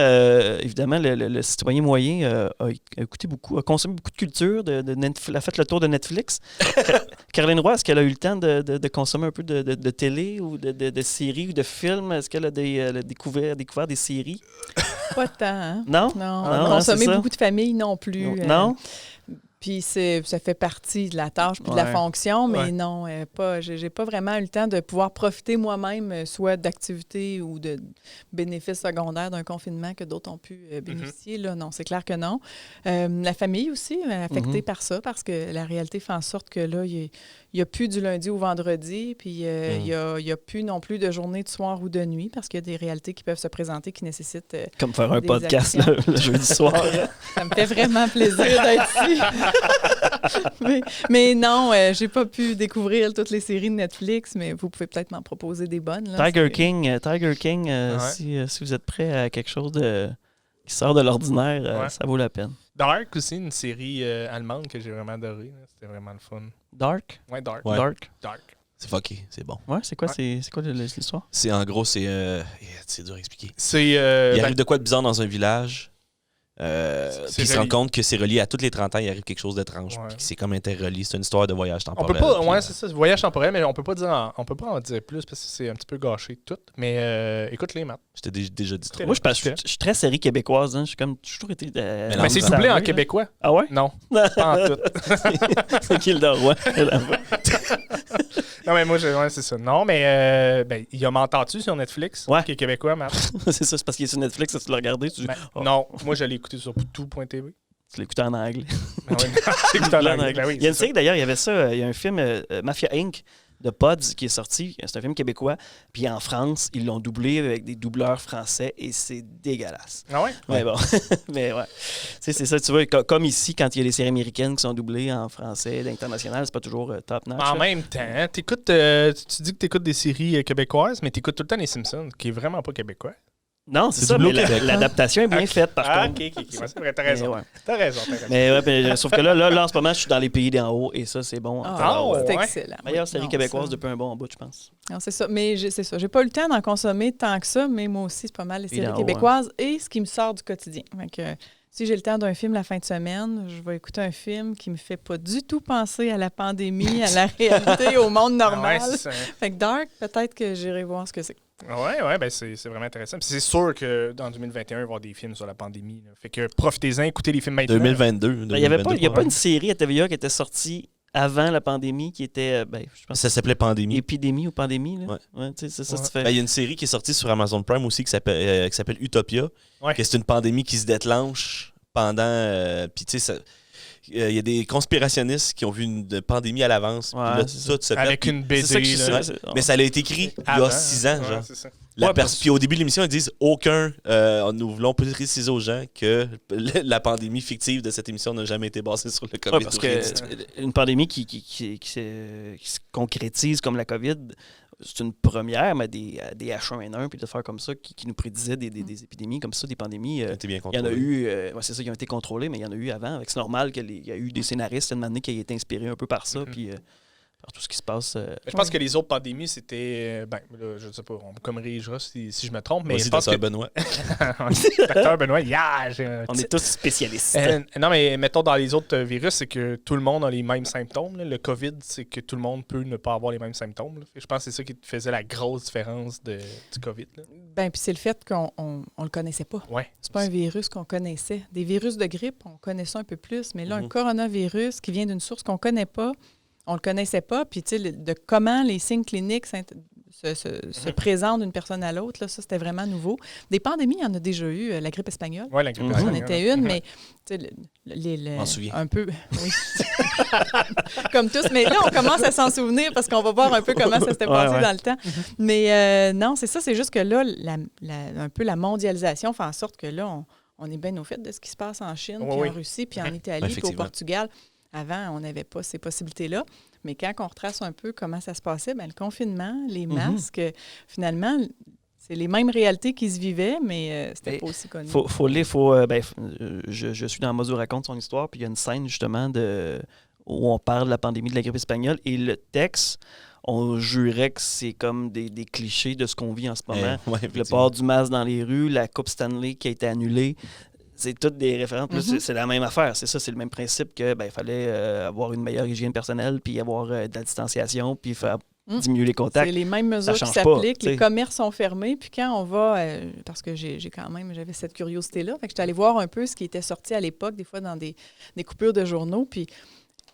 évidemment, le citoyen moyen a consommé beaucoup de culture, a fait le tour de Netflix. Caroline Roy, est-ce qu'elle a eu le temps de consommer un peu de télé ou de séries ou de films? Est-ce qu'elle a découvert des séries? Pas tant, hein? Non? Non, consommer beaucoup de familles non plus. Non? Puis ça fait partie de la tâche puis de la fonction, mais non, j'ai pas vraiment eu le temps de pouvoir profiter moi-même, soit d'activités ou de bénéfices secondaires d'un confinement que d'autres ont pu bénéficier. Là, non, c'est clair que non. La famille aussi est affectée par ça, parce que la réalité fait en sorte que là, il n'y a plus du lundi au vendredi, puis il n'y a plus non plus de journée de soir ou de nuit, parce qu'il y a des réalités qui peuvent se présenter qui nécessitent comme faire un podcast le jeudi soir. Ça me fait vraiment plaisir d'être ici. mais non, j'ai pas pu découvrir toutes les séries de Netflix, mais vous pouvez peut-être m'en proposer des bonnes. Là, Tiger King, si vous êtes prêt à quelque chose qui sort de l'ordinaire, ça vaut la peine. Dark aussi, une série allemande que j'ai vraiment adorée. C'était vraiment le fun. Dark? Ouais, Dark. Ouais. Dark. C'est fucké, c'est bon. Ouais, c'est quoi l'histoire? C'est en gros, c'est dur à expliquer. Il arrive de quoi de bizarre dans un village. Puis il se rend compte que c'est relié à tous les 30 ans, il arrive quelque chose d'étrange. Puis que c'est comme interrelié. C'est une histoire de voyage temporel. On peut pas, c'est ça, voyage temporel, mais on peut pas en dire plus parce que c'est un petit peu gâché tout. Mais écoute-les, Matt. Je t'ai déjà dit trop. Moi, je suis très série québécoise. Hein. Je suis comme toujours été. Mais c'est doublé en québécois. Ah ouais? Non, pas en tout. C'est qui le Roy? Non, mais moi, c'est ça. Non, mais il y a M'entends-tu sur Netflix, qui est québécois, Matt. C'est ça, c'est parce qu'il est sur Netflix, tu l'as regardé. Non, moi, je l'ai écouté sur tout.tv. Tu l'écoutes en anglais. Il y a une série, d'ailleurs, il y avait ça. Il y a un film, Mafia Inc., de Pods, qui est sorti. C'est un film québécois. Puis en France, ils l'ont doublé avec des doubleurs français et c'est dégueulasse. Ah ouais? Mais bon. Mais ouais. C'est ça, tu vois, comme ici, quand il y a des séries américaines qui sont doublées en français, l'international, c'est pas toujours top-notch. En même temps, tu dis que tu écoutes des séries québécoises, mais tu écoutes tout le temps les Simpsons, qui est vraiment pas québécois. Non, c'est ça, mais l'adaptation est bien faite, par contre. OK. Ouais, c'est vrai, t'as raison. T'as raison. Mais sauf que là, en ce moment, je suis dans les pays d'en haut, et ça, c'est bon. C'est excellent. Meilleure série québécoise depuis un bon bout, je pense. Non, c'est ça. Mais c'est ça. J'ai pas eu le temps d'en consommer tant que ça, mais moi aussi, c'est pas mal les séries québécoises et ce qui me sort du quotidien. Donc, si j'ai le temps d'un film la fin de semaine, je vais écouter un film qui me fait pas du tout penser à la pandémie, à la réalité, au monde normal. Fait que Dark, peut-être que j'irai voir ce que c'est. Oui, ben c'est vraiment intéressant. Puis c'est sûr que dans 2021, il va y avoir des films sur la pandémie. Là. Fait que profitez-en, écoutez les films maintenant. 2022. Il n'y a pas une série à TVA qui était sortie avant la pandémie qui était, je pense, ça s'appelait Pandémie. Épidémie ou Pandémie. Là. Ouais. Tu sais, ça, tu fais. Il y a une série qui est sortie sur Amazon Prime aussi qui s'appelle Utopia. Ouais. Que c'est une pandémie qui se déclenche pendant... puis tu sais, il y a des conspirationnistes qui ont vu une pandémie à l'avance. Ouais, là, tout se avec une BD. Mais ça a été écrit il y a 6 ans. Genre. C'est ça. Puis au début de l'émission, ils disent nous voulons préciser aux gens que la pandémie fictive de cette émission n'a jamais été basée sur le COVID. Ouais, parce qu'une pandémie qui se concrétise comme la COVID, c'est une première, mais des H1N1 puis des affaires comme ça qui nous prédisaient des épidémies comme ça, des pandémies. Il y en a eu, c'est ça, qui ont été contrôlés, mais il y en a eu avant. C'est normal qu'il y a eu des scénaristes une année qui aient été inspirés un peu par ça. Puis par tout ce qui se passe. Je pense que les autres pandémies, c'était. Je ne sais pas, on me corrigera si je me trompe, mais je pense que. Benoît. Docteur Benoît, on est tous spécialistes. Non, mais mettons, dans les autres virus, c'est que tout le monde a les mêmes symptômes. Là. Le COVID, c'est que tout le monde peut ne pas avoir les mêmes symptômes. Là. Je pense que c'est ça qui faisait la grosse différence du COVID. Puis c'est le fait qu'on ne le connaissait pas. Ouais. C'est pas un virus qu'on connaissait. Des virus de grippe, on connaissait un peu plus, mais là, un coronavirus qui vient d'une source qu'on ne connaît pas, on ne le connaissait pas, puis tu sais, de comment les signes cliniques se présentent d'une personne à l'autre, là, ça, c'était vraiment nouveau. Des pandémies, il y en a déjà eu. La grippe espagnole, la grippe espagnole, en était une, mais tu sais, m'en souviens. Un peu, oui. Comme tous, mais là, on commence à s'en souvenir parce qu'on va voir un peu comment ça s'était passé dans le temps. Mais non, c'est ça, c'est juste que là, un peu la mondialisation fait en sorte que là, on est bien au fait de ce qui se passe en Chine, puis en Russie, puis en Italie, puis au Portugal. Avant, on n'avait pas ces possibilités-là. Mais quand on retrace un peu comment ça se passait, le confinement, les masques, finalement, c'est les mêmes réalités qui se vivaient, mais c'était pas aussi connu. Je suis dans Mozo raconte son histoire, puis il y a une scène justement où on parle de la pandémie de la grippe espagnole, et le texte, on jurait que c'est comme des clichés de ce qu'on vit en ce moment. Le port du masque dans les rues, la Coupe Stanley qui a été annulée. C'est toutes des références. C'est la même affaire. C'est ça, c'est le même principe que il fallait avoir une meilleure hygiène personnelle, puis avoir de la distanciation, puis faire diminuer les contacts. C'est les mêmes mesures qui s'appliquent. Les commerces sont fermés. Puis quand on va, parce que j'avais cette curiosité-là, fait que j'étais allée voir un peu ce qui était sorti à l'époque, des fois dans des coupures de journaux, puis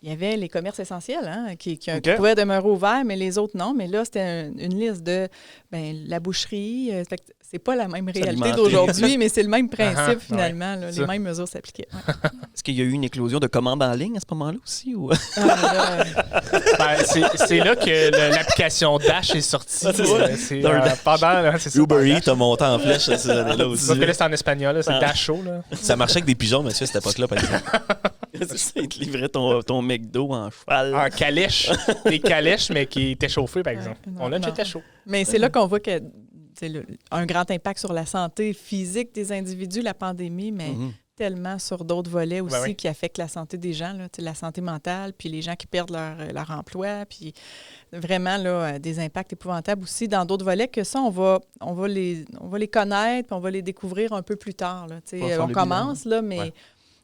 il y avait les commerces essentiels qui pouvaient demeurer ouverts, mais les autres non. Mais là, c'était une liste de la boucherie. Fait que c'est pas la même réalité d'aujourd'hui, mais c'est le même principe finalement. Là, les mêmes mesures s'appliquaient. Ouais. Est-ce qu'il y a eu une éclosion de commandes en ligne à ce moment-là aussi? Ou... c'est là que l'application Dash est sortie. C'est Uber Eats a monté en flèche ces années-là aussi. Parce que là, c'est en espagnol, c'est Dasho. Là. Ça marchait avec des pigeons, monsieur, à cette époque-là, par exemple. C'est ça, ils te livraient ton McDo en cheval. En calèche. Des calèches, mais qui étaient chauffées, par exemple. On a déjà chaud. Mais c'est là qu'on voit que c'est un grand impact sur la santé physique des individus, la pandémie, mais tellement sur d'autres volets aussi qui affectent la santé des gens, là, la santé mentale, puis les gens qui perdent leur emploi, puis vraiment là, des impacts épouvantables aussi dans d'autres volets que ça, on va les connaître, puis on va les découvrir un peu plus tard. Là, on commence, là, mais...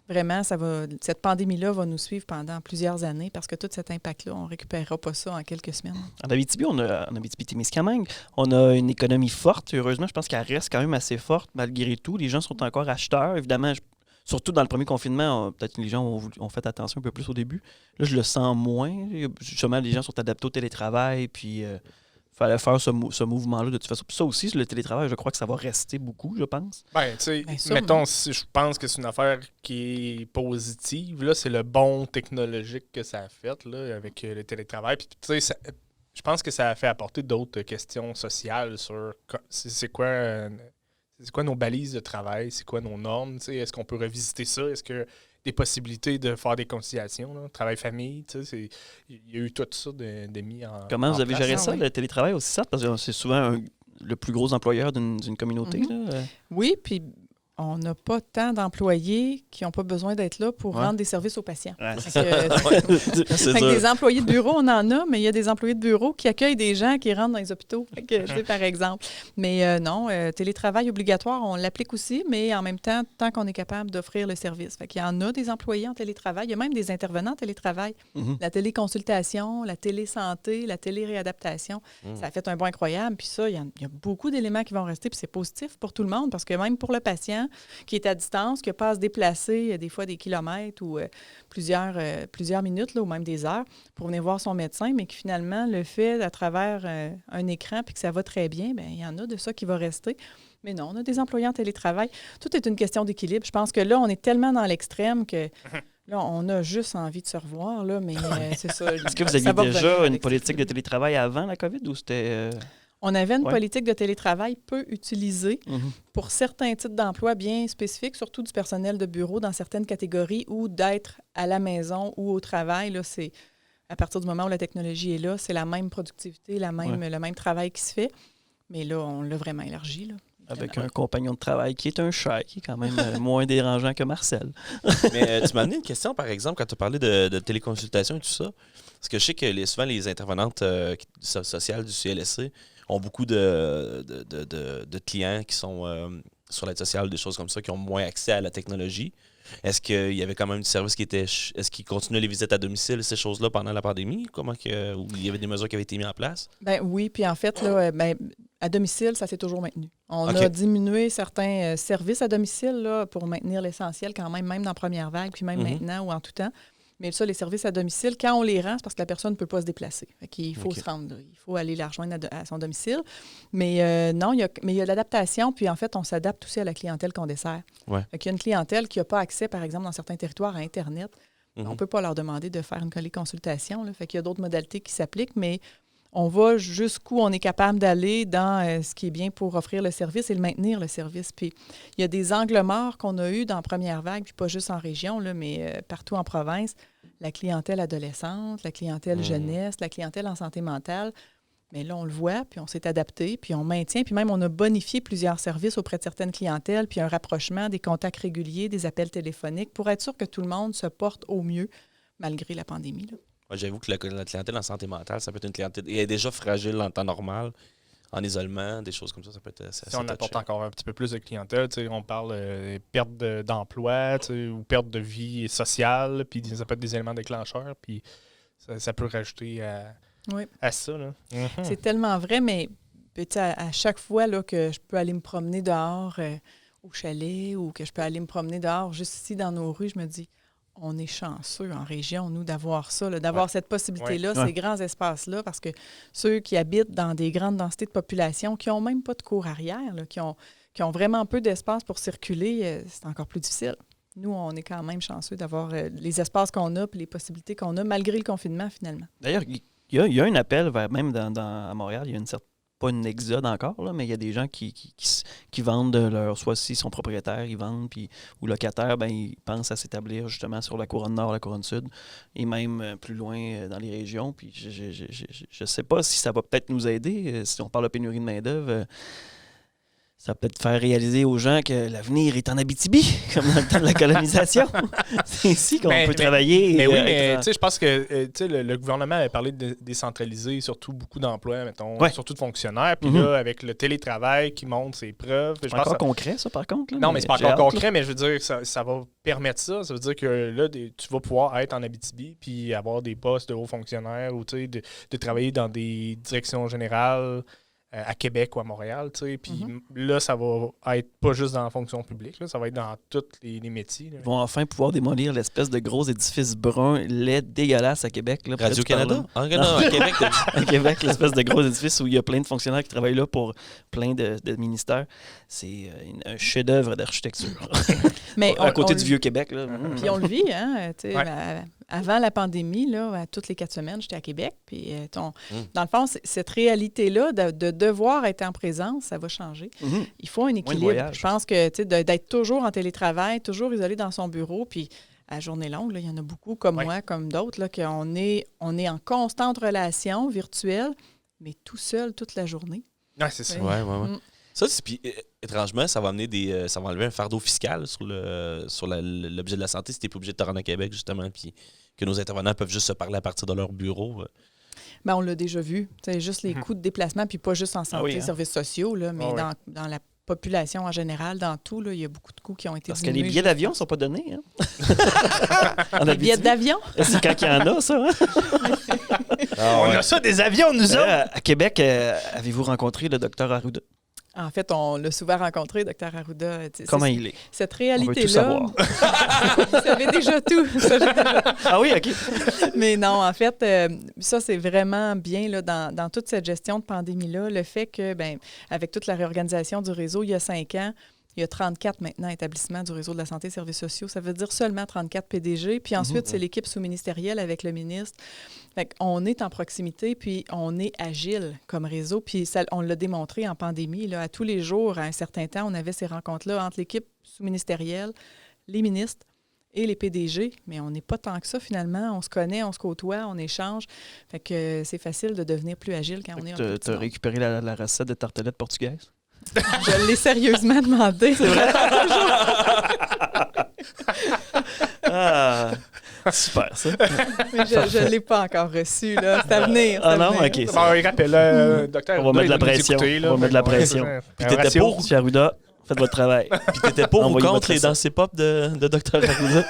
Vraiment, cette pandémie-là va nous suivre pendant plusieurs années parce que tout cet impact-là, on ne récupérera pas ça en quelques semaines. En Abitibi, en Abitibi-Témiscamingue, on a une économie forte. Heureusement, je pense qu'elle reste quand même assez forte malgré tout. Les gens sont encore acheteurs. Évidemment, surtout dans le premier confinement, peut-être que les gens ont fait attention un peu plus au début. Là, je le sens moins. Justement, les gens sont adaptés au télétravail, puis... fallait faire ce mouvement-là de toute façon. Puis ça aussi, le télétravail, je crois que ça va rester beaucoup, je pense. Mettons, je pense que c'est une affaire qui est positive. Là, c'est le bond technologique que ça a fait là, avec le télétravail. Puis, je pense que ça a fait apporter d'autres questions sociales sur c'est quoi nos balises de travail, c'est quoi nos normes. Est-ce qu'on peut revisiter ça? Est-ce que des possibilités de faire des conciliations, là, travail-famille, il y a eu tout ça de mis en Comment vous avez géré ça, oui. le télétravail aussi, ça? Parce que c'est souvent le plus gros employeur d'une communauté. Là. Oui, puis on n'a pas tant d'employés qui n'ont pas besoin d'être là pour rendre des services aux patients. Des employés de bureau, on en a, mais il y a des employés de bureau qui accueillent des gens qui rentrent dans les hôpitaux, par exemple. Mais non, télétravail obligatoire, on l'applique aussi, mais en même temps, tant qu'on est capable d'offrir le service. Fait qu'il y en a des employés en télétravail. Il y a même des intervenants en télétravail. La téléconsultation, la télésanté, la téléréadaptation, ça a fait un bond incroyable. Puis ça, il y a beaucoup d'éléments qui vont rester, puis c'est positif pour tout le monde, parce que même pour le patient, qui est à distance, qui n'a pas à se déplacer des fois des kilomètres ou plusieurs minutes là, ou même des heures pour venir voir son médecin, mais qui finalement le fait à travers un écran puis que ça va très bien, bien, il y en a de ça qui va rester. Mais non, on a des employés en télétravail. Tout est une question d'équilibre. Je pense que là, on est tellement dans l'extrême que là, on a juste envie de se revoir, là, mais c'est ça. Est-ce que vous aviez déjà une politique de télétravail avant la COVID ou c'était... On avait une politique de télétravail peu utilisée pour certains types d'emplois bien spécifiques, surtout du personnel de bureau dans certaines catégories ou d'être à la maison ou au travail. Là, c'est à partir du moment où la technologie est là, c'est la même productivité, le même travail qui se fait. Mais là, on l'a vraiment élargi. Là. Avec un compagnon de travail qui est un chat, qui est quand même moins dérangeant que Marcel. Mais tu m'as amené une question, par exemple, quand tu as parlé de téléconsultation et tout ça. Parce que je sais que souvent, les intervenantes sociales du CLSC ont beaucoup de clients qui sont sur l'aide sociale, des choses comme ça, qui ont moins accès à la technologie. Est-ce qu'il y avait quand même du service qui était... Est-ce qu'ils continuaient les visites à domicile, ces choses-là, pendant la pandémie? Ou il y avait des mesures qui avaient été mises en place? Ben oui, puis en fait, là, à domicile, ça s'est toujours maintenu. On a diminué certains services à domicile là, pour maintenir l'essentiel quand même dans la première vague, puis même maintenant ou en tout temps. Mais ça, les services à domicile, quand on les rend, c'est parce que la personne ne peut pas se déplacer. Il faut se rendre, il faut aller la rejoindre à son domicile. Mais non, il y a l'adaptation, puis en fait, on s'adapte aussi à la clientèle qu'on dessert. Il y a une clientèle qui n'a pas accès, par exemple, dans certains territoires à Internet. On ne peut pas leur demander de faire une téléconsultation. Fait qu'il y a d'autres modalités qui s'appliquent, mais on va jusqu'où on est capable d'aller dans ce qui est bien pour offrir le service et le maintenir, le service. Puis il y a des angles morts qu'on a eus dans la première vague, puis pas juste en région, là, mais partout en province. La clientèle adolescente, la clientèle jeunesse, la clientèle en santé mentale. Mais là, on le voit, puis on s'est adapté, puis on maintient, puis même on a bonifié plusieurs services auprès de certaines clientèles, puis un rapprochement, des contacts réguliers, des appels téléphoniques, pour être sûr que tout le monde se porte au mieux malgré la pandémie. Là. Moi, j'avoue que la clientèle en santé mentale, ça peut être une clientèle... Elle est déjà fragile en temps normal, en isolement, des choses comme ça peut être assez si on apporte encore un petit peu plus de clientèle, on parle perte d'emploi ou perte de vie sociale, puis ça peut être des éléments déclencheurs, puis ça peut rajouter à ça. Là. C'est tellement vrai, mais à chaque fois là, que je peux aller me promener dehors au chalet ou que je peux aller me promener dehors juste ici dans nos rues, je me dis, on est chanceux en région, nous, d'avoir ça, là, d'avoir cette possibilité-là, ces grands espaces-là, parce que ceux qui habitent dans des grandes densités de population, qui n'ont même pas de cour arrière, là, qui ont vraiment peu d'espace pour circuler, c'est encore plus difficile. Nous, on est quand même chanceux d'avoir les espaces qu'on a et les possibilités qu'on a, malgré le confinement, finalement. D'ailleurs, il y a un appel, même à Montréal, il y a pas une exode encore, là, mais il y a des gens qui vendent soit s'ils sont propriétaires, ils vendent, ou locataires, ils pensent à s'établir justement sur la couronne nord, la couronne sud, et même plus loin dans les régions. Puis je sais pas si ça va peut-être nous aider, si on parle de pénurie de main-d'œuvre. Ça peut peut-être faire réaliser aux gens que l'avenir est en Abitibi, comme dans le temps de la colonisation. C'est ici qu'on peut travailler. Mais oui, mais je pense que le gouvernement avait parlé de décentraliser surtout beaucoup d'emplois, mettons, surtout de fonctionnaires. Puis là, avec le télétravail qui montre ses preuves. C'est pas encore concret, ça, par contre. Là, non, mais c'est pas encore concret, mais je veux dire que ça va permettre ça. Ça veut dire que là, tu vas pouvoir être en Abitibi puis avoir des postes de hauts fonctionnaires ou de travailler dans des directions générales à Québec ou à Montréal, puis là, ça va être pas juste dans la fonction publique, là, ça va être dans tous les métiers. Là. Ils vont enfin pouvoir démolir l'espèce de gros édifice brun, laid, dégueulasse à Québec. Là, Radio-Canada? À Québec, à Québec, l'espèce de gros édifice où il y a plein de fonctionnaires qui travaillent là pour plein de ministères. C'est un chef-d'œuvre d'architecture. Mais à côté du Vieux-Québec. Puis on le vit, hein? Avant la pandémie, là, toutes les 4 semaines, j'étais à Québec. Puis, dans le fond, cette réalité-là de devoir être en présence, ça va changer. Il faut un équilibre. Je pense que d'être toujours en télétravail, toujours isolé dans son bureau, puis à journée longue, là, il y en a beaucoup comme moi, comme d'autres, là, qu'on est en constante relation virtuelle, mais tout seul toute la journée. Oui, c'est ça. Ouais. Ça, puis, étrangement, ça va amener ça va enlever un fardeau fiscal sur l'objet de la santé si tu n'es pas obligé de te rendre à Québec, justement, puis que nos intervenants peuvent juste se parler à partir de leur bureau. Ben, on l'a déjà vu. C'est juste les coûts de déplacement, puis pas juste en santé, services sociaux, là, mais dans la population en général, dans tout, là, il y a beaucoup de coûts qui ont été diminués. Parce que les billets d'avion ne sont pas donnés. Hein? Les billets d'avion? C'est quand il y en a, ça. Hein? On a ça, des avions, nous autres! À Québec, avez-vous rencontré le Dr Arruda? En fait, on l'a souvent rencontré, Dr Arruda. Comment il est? Cette réalité-là, vous savez déjà tout. Ah oui, OK. Mais non, en fait, ça, c'est vraiment bien là, dans toute cette gestion de pandémie-là, le fait que, avec toute la réorganisation du réseau, il y a 5 ans, il y a 34 maintenant établissements du réseau de la santé et services sociaux. Ça veut dire seulement 34 PDG. Puis ensuite, c'est l'équipe sous-ministérielle avec le ministre. Fait qu'on est en proximité, puis on est agile comme réseau. Puis ça, on l'a démontré en pandémie. Là, à tous les jours, à un certain temps, on avait ces rencontres-là entre l'équipe sous-ministérielle, les ministres et les PDG. Mais on n'est pas tant que ça, finalement. On se connaît, on se côtoie, on échange. Fait que c'est facile de devenir plus agile quand on est en petit. Tu as récupéré la recette de tartelettes portugaises? Je l'ai sérieusement demandé. C'est vrai? Super, ça. Mais je ne l'ai pas encore reçu, là. C'est à venir. Ah non? OK. Il rappelle, docteur. On va mettre de la pression. On va mettre de la pression. Puis t'étais pour, M. Arruda, faites votre travail. Puis t'étais pour ou contre les danses hip-hop de Dr Arruda?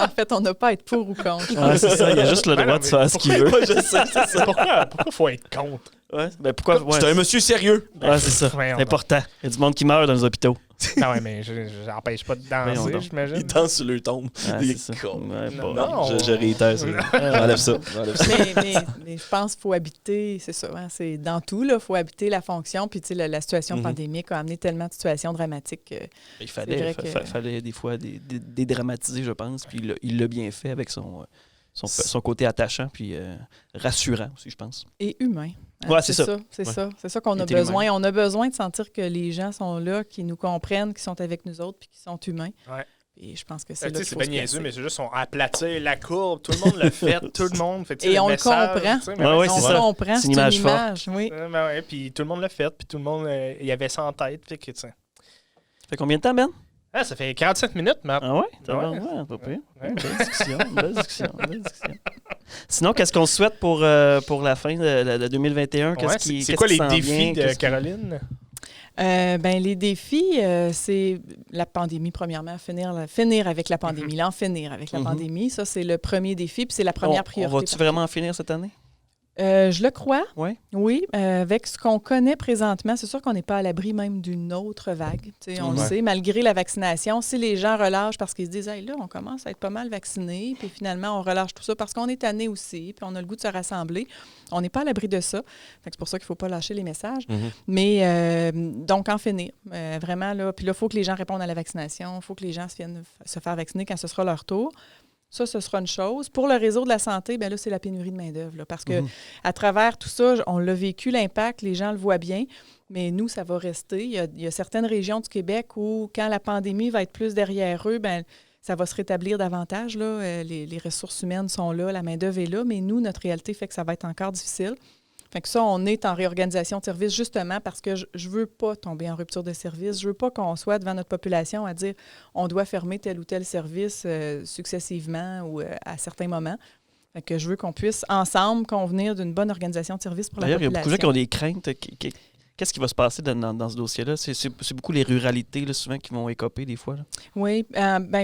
En fait, on n'a pas à être pour ou contre. Ah, c'est ça, il a juste le droit de faire ce qu'il veut. Je sais, c'est ça. Pourquoi il faut être contre? Ouais, pourquoi? C'est un monsieur sérieux. Ouais, c'est ça. C'est important. Il y a du monde qui meurt dans les hôpitaux. Non, mais je n'empêche pas de danser, j'imagine. Ils dansent sur leur tombe. Ah, Il c'est est con. Non. Je réitère ça. J'enlève ça. Mais je pense qu'il faut habiter, c'est ça, hein, c'est dans tout, il faut habiter la fonction. Puis, tu sais, la situation pandémique a amené tellement de situations dramatiques. Il fallait des fois dédramatiser, je pense. Puis il l'a bien fait avec son côté attachant, puis rassurant aussi, je pense. Et humain. Hein, ouais, c'est ça. C'est ça qu'on a besoin. On a besoin de sentir que les gens sont là, qui nous comprennent, qui sont avec nous autres, puis qui sont humains. Ouais. Et je pense que c'est là qu'il faut bien niaiseux, mais c'est juste on aplatir la courbe. Tout le monde le fait. Tout le monde fait et on message, comprend. Oui, c'est ça. On comprend. C'est une image forte. Oui. Puis tout le monde l'a fait. Puis tout le monde, il y avait ça en tête. Fait que, ça fait combien de temps, Ben? Ah, ça fait 45 minutes, Matt. Ah ouais? Pas pire. Belle discussion. Sinon, qu'est-ce qu'on souhaite pour la fin de 2021? C'est quoi les défis de Caroline? Les défis, c'est la pandémie, premièrement, finir avec la pandémie, l'en finir avec la pandémie. Ça, c'est le premier défi, puis c'est la première priorité. On va-tu vraiment en finir cette année? Je le crois. Ouais. Oui. Avec ce qu'on connaît présentement, c'est sûr qu'on n'est pas à l'abri même d'une autre vague. On le sait, malgré la vaccination, si les gens relâchent parce qu'ils se disent hey, là, on commence à être pas mal vaccinés, puis finalement, on relâche tout ça parce qu'on est tanné aussi, puis on a le goût de se rassembler. On n'est pas à l'abri de ça. C'est pour ça qu'il ne faut pas lâcher les messages. Mais donc, en finir. Vraiment, là. Puis là, il faut que les gens répondent à la vaccination. Il faut que les gens viennent se faire vacciner quand ce sera leur tour. Ça, ce sera une chose. Pour le réseau de la santé, bien là, c'est la pénurie de main-d'œuvre. Parce que à travers tout ça, on l'a vécu, l'impact, les gens le voient bien, mais nous, ça va rester. Il y a certaines régions du Québec où, quand la pandémie va être plus derrière eux, bien, ça va se rétablir davantage. Là. Les ressources humaines sont là, la main-d'œuvre est là, mais nous, notre réalité fait que ça va être encore difficile. Fait que ça, on est en réorganisation de service justement parce que je veux pas tomber en rupture de service. Je veux pas qu'on soit devant notre population à dire on doit fermer tel ou tel service successivement ou à certains moments. Fait que je veux qu'on puisse ensemble convenir d'une bonne organisation de service pour la population. D'ailleurs, il y a beaucoup de gens qui ont des craintes. Qu'est-ce qui va se passer dans ce dossier-là? C'est beaucoup les ruralités là, souvent qui vont écoper des fois. Là. Oui.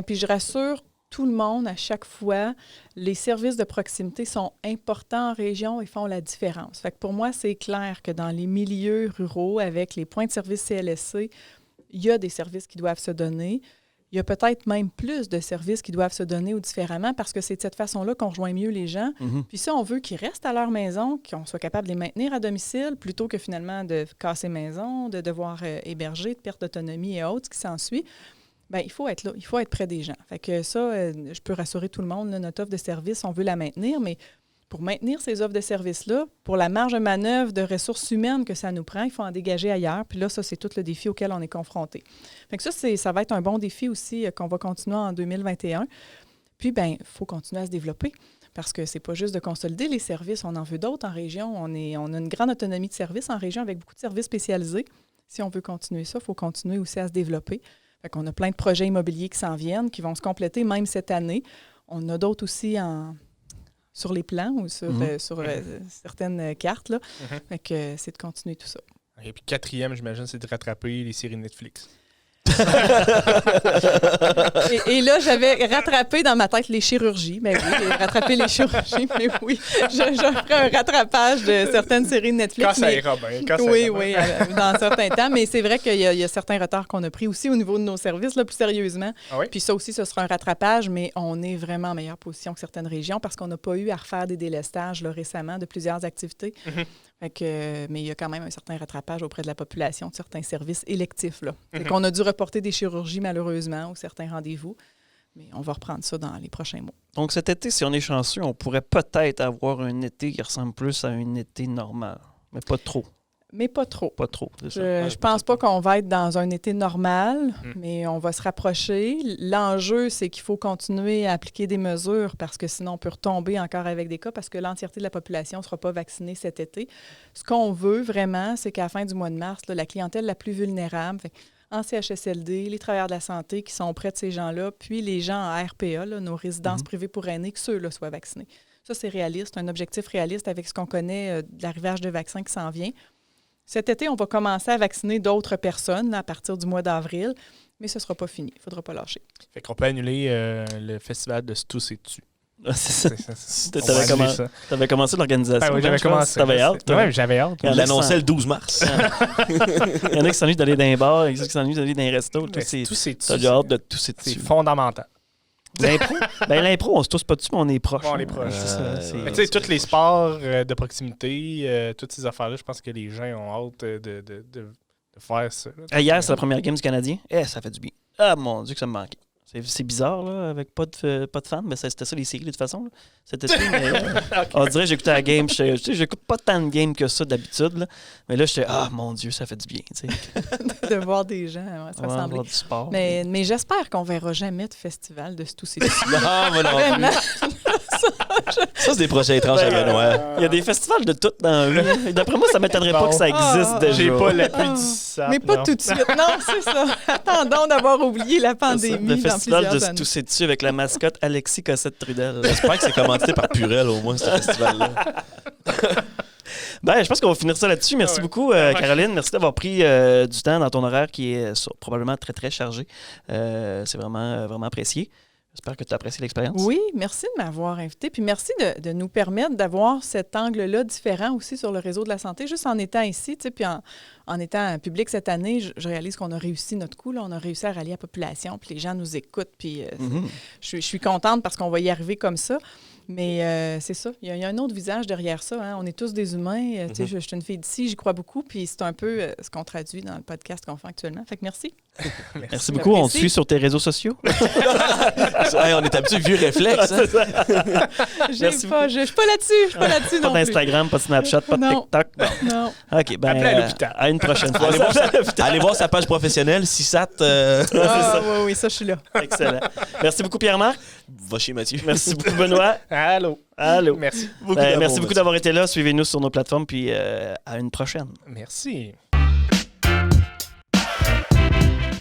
Puis je rassure tout le monde, à chaque fois, les services de proximité sont importants en région et font la différence. Fait que pour moi, c'est clair que dans les milieux ruraux, avec les points de service CLSC, il y a des services qui doivent se donner. Il y a peut-être même plus de services qui doivent se donner ou différemment parce que c'est de cette façon-là qu'on rejoint mieux les gens. Puis ça, on veut qu'ils restent à leur maison, qu'on soit capable de les maintenir à domicile plutôt que finalement de casser maison, de devoir héberger, de perte d'autonomie et autres, ce qui s'ensuit. Bien, il faut être là, il faut être près des gens. Fait que ça, je peux rassurer tout le monde, là, notre offre de service, on veut la maintenir, mais pour maintenir ces offres de services-là, pour la marge de manœuvre de ressources humaines que ça nous prend, il faut en dégager ailleurs. Puis là, ça, c'est tout le défi auquel on est confronté. Fait que ça va être un bon défi aussi qu'on va continuer en 2021. Puis, bien, il faut continuer à se développer parce que c'est pas juste de consolider les services, on en veut d'autres en région. On a une grande autonomie de services en région avec beaucoup de services spécialisés. Si on veut continuer ça, il faut continuer aussi à se développer. Fait qu'on a plein de projets immobiliers qui s'en viennent, qui vont se compléter même cette année. On a d'autres aussi sur les plans ou sur certaines cartes. Là. Fait que c'est de continuer tout ça. Et puis 4e, j'imagine, c'est de rattraper les séries Netflix. et là, j'avais rattrapé dans ma tête les chirurgies. Mais oui, rattrapé les chirurgies, mais oui. Je ferai un rattrapage de certaines séries de Netflix. Quand ça ira bien. Oui, dans certains temps. Mais c'est vrai qu'il y a certains retards qu'on a pris aussi au niveau de nos services, là, plus sérieusement. Ah oui? Puis ça aussi, ce sera un rattrapage, mais on est vraiment en meilleure position que certaines régions parce qu'on n'a pas eu à refaire des délestages là, récemment de plusieurs activités. Fait que, mais il y a quand même un certain rattrapage auprès de la population de certains services électifs. Là. Fait qu'on a dû reporter des chirurgies, malheureusement, ou certains rendez-vous. Mais on va reprendre ça dans les prochains mois. Donc cet été, si on est chanceux, on pourrait peut-être avoir un été qui ressemble plus à un été normal. Mais pas trop. Mais pas trop. Pas trop, c'est ça. Je pense pas qu'on va être dans un été normal, mais on va se rapprocher. L'enjeu, c'est qu'il faut continuer à appliquer des mesures parce que sinon, on peut retomber encore avec des cas parce que l'entièreté de la population ne sera pas vaccinée cet été. Ce qu'on veut vraiment, c'est qu'à la fin du mois de mars, là, la clientèle la plus vulnérable, en CHSLD, les travailleurs de la santé qui sont auprès de ces gens-là, puis les gens en RPA, là, nos résidences privées pour aînés, que ceux-là soient vaccinés. Ça, c'est réaliste, un objectif réaliste avec ce qu'on connaît de l'arrivage de vaccins qui s'en vient. Cet été, on va commencer à vacciner d'autres personnes là, à partir du mois d'avril, mais ce ne sera pas fini. Il ne faudra pas lâcher. Fait qu'on peut annuler le festival de Tous et Tu. C'est ça. Tu avais commencé l'organisation. Oui, j'avais commencé. Tu avais hâte. Oui, j'avais hâte. On l'annonçait le 12 mars. Il y en a qui s'ennuient d'aller dans les bars, il y en a qui s'ennuient d'aller dans les restos. Tu as hâte de Tous et Tu. C'est fondamental. L'impro, on se tousse pas dessus, mais on est proche. On est proche. Mais tu sais, tous les sports de proximité, toutes ces affaires-là, je pense que les gens ont hâte de faire ça. Hier, c'est la première game du Canadien. Ça fait du bien. Ah, mon Dieu, que ça me manquait. C'est bizarre, là, avec pas de fans, mais c'était ça les séries de toute façon. Là. Cet été, mais on dirait que j'écoutais la game. J'écoute pas tant de games que ça d'habitude. Là. Mais là, j'étais mon Dieu, ça fait du bien. De voir des gens se rassembler. Voir du sport. Mais j'espère qu'on verra jamais de festival de Tous et Tu. Non, moi non plus. Ça, c'est des projets étranges à Benoît. Il y a des festivals de tout dans la vie. D'après moi, ça ne m'étonnerait pas que ça existe déjà. J'ai pas l'appui du SAP. Mais pas tout de suite. Non, c'est ça. Attendons d'avoir oublié la pandémie. Le festival de Tous et Tu avec la mascotte Alexis Cossette-Trudel. J'espère que c'est commandité par Purel, au moins, ce festival-là. Je pense qu'on va finir ça là-dessus. Merci beaucoup, Caroline. Merci d'avoir pris du temps dans ton horaire qui est probablement très, très chargé. C'est vraiment, vraiment apprécié. J'espère que tu as apprécié l'expérience. Oui, merci de m'avoir invité. Puis merci de nous permettre d'avoir cet angle-là différent aussi sur le réseau de la santé. Juste en étant ici, tu sais, puis en étant public cette année, je réalise qu'on a réussi notre coup. Là. On a réussi à rallier la population, puis les gens nous écoutent. Puis je suis contente parce qu'on va y arriver comme ça. Mais c'est ça, il y a un autre visage derrière ça. Hein. On est tous des humains. Tu sais, je suis une fille d'ici, j'y crois beaucoup. Puis c'est un peu ce qu'on traduit dans le podcast qu'on fait actuellement. Fait que merci. Merci beaucoup. On te suit sur tes réseaux sociaux. On est habitué vieux réflexe. Hein? Je suis pas là-dessus. Pas d'Instagram, pas de Snapchat, pas de TikTok. Bon. Non. OK, à une prochaine fois. Allez voir sa page professionnelle, CISAT. Oui, ça, je suis là. Excellent. Merci beaucoup, Pierre-Marc. Va chez Mathieu. Merci beaucoup, Benoît. Allô. Merci beaucoup. Merci beaucoup d'avoir été là. Suivez-nous sur nos plateformes, puis à une prochaine. Merci.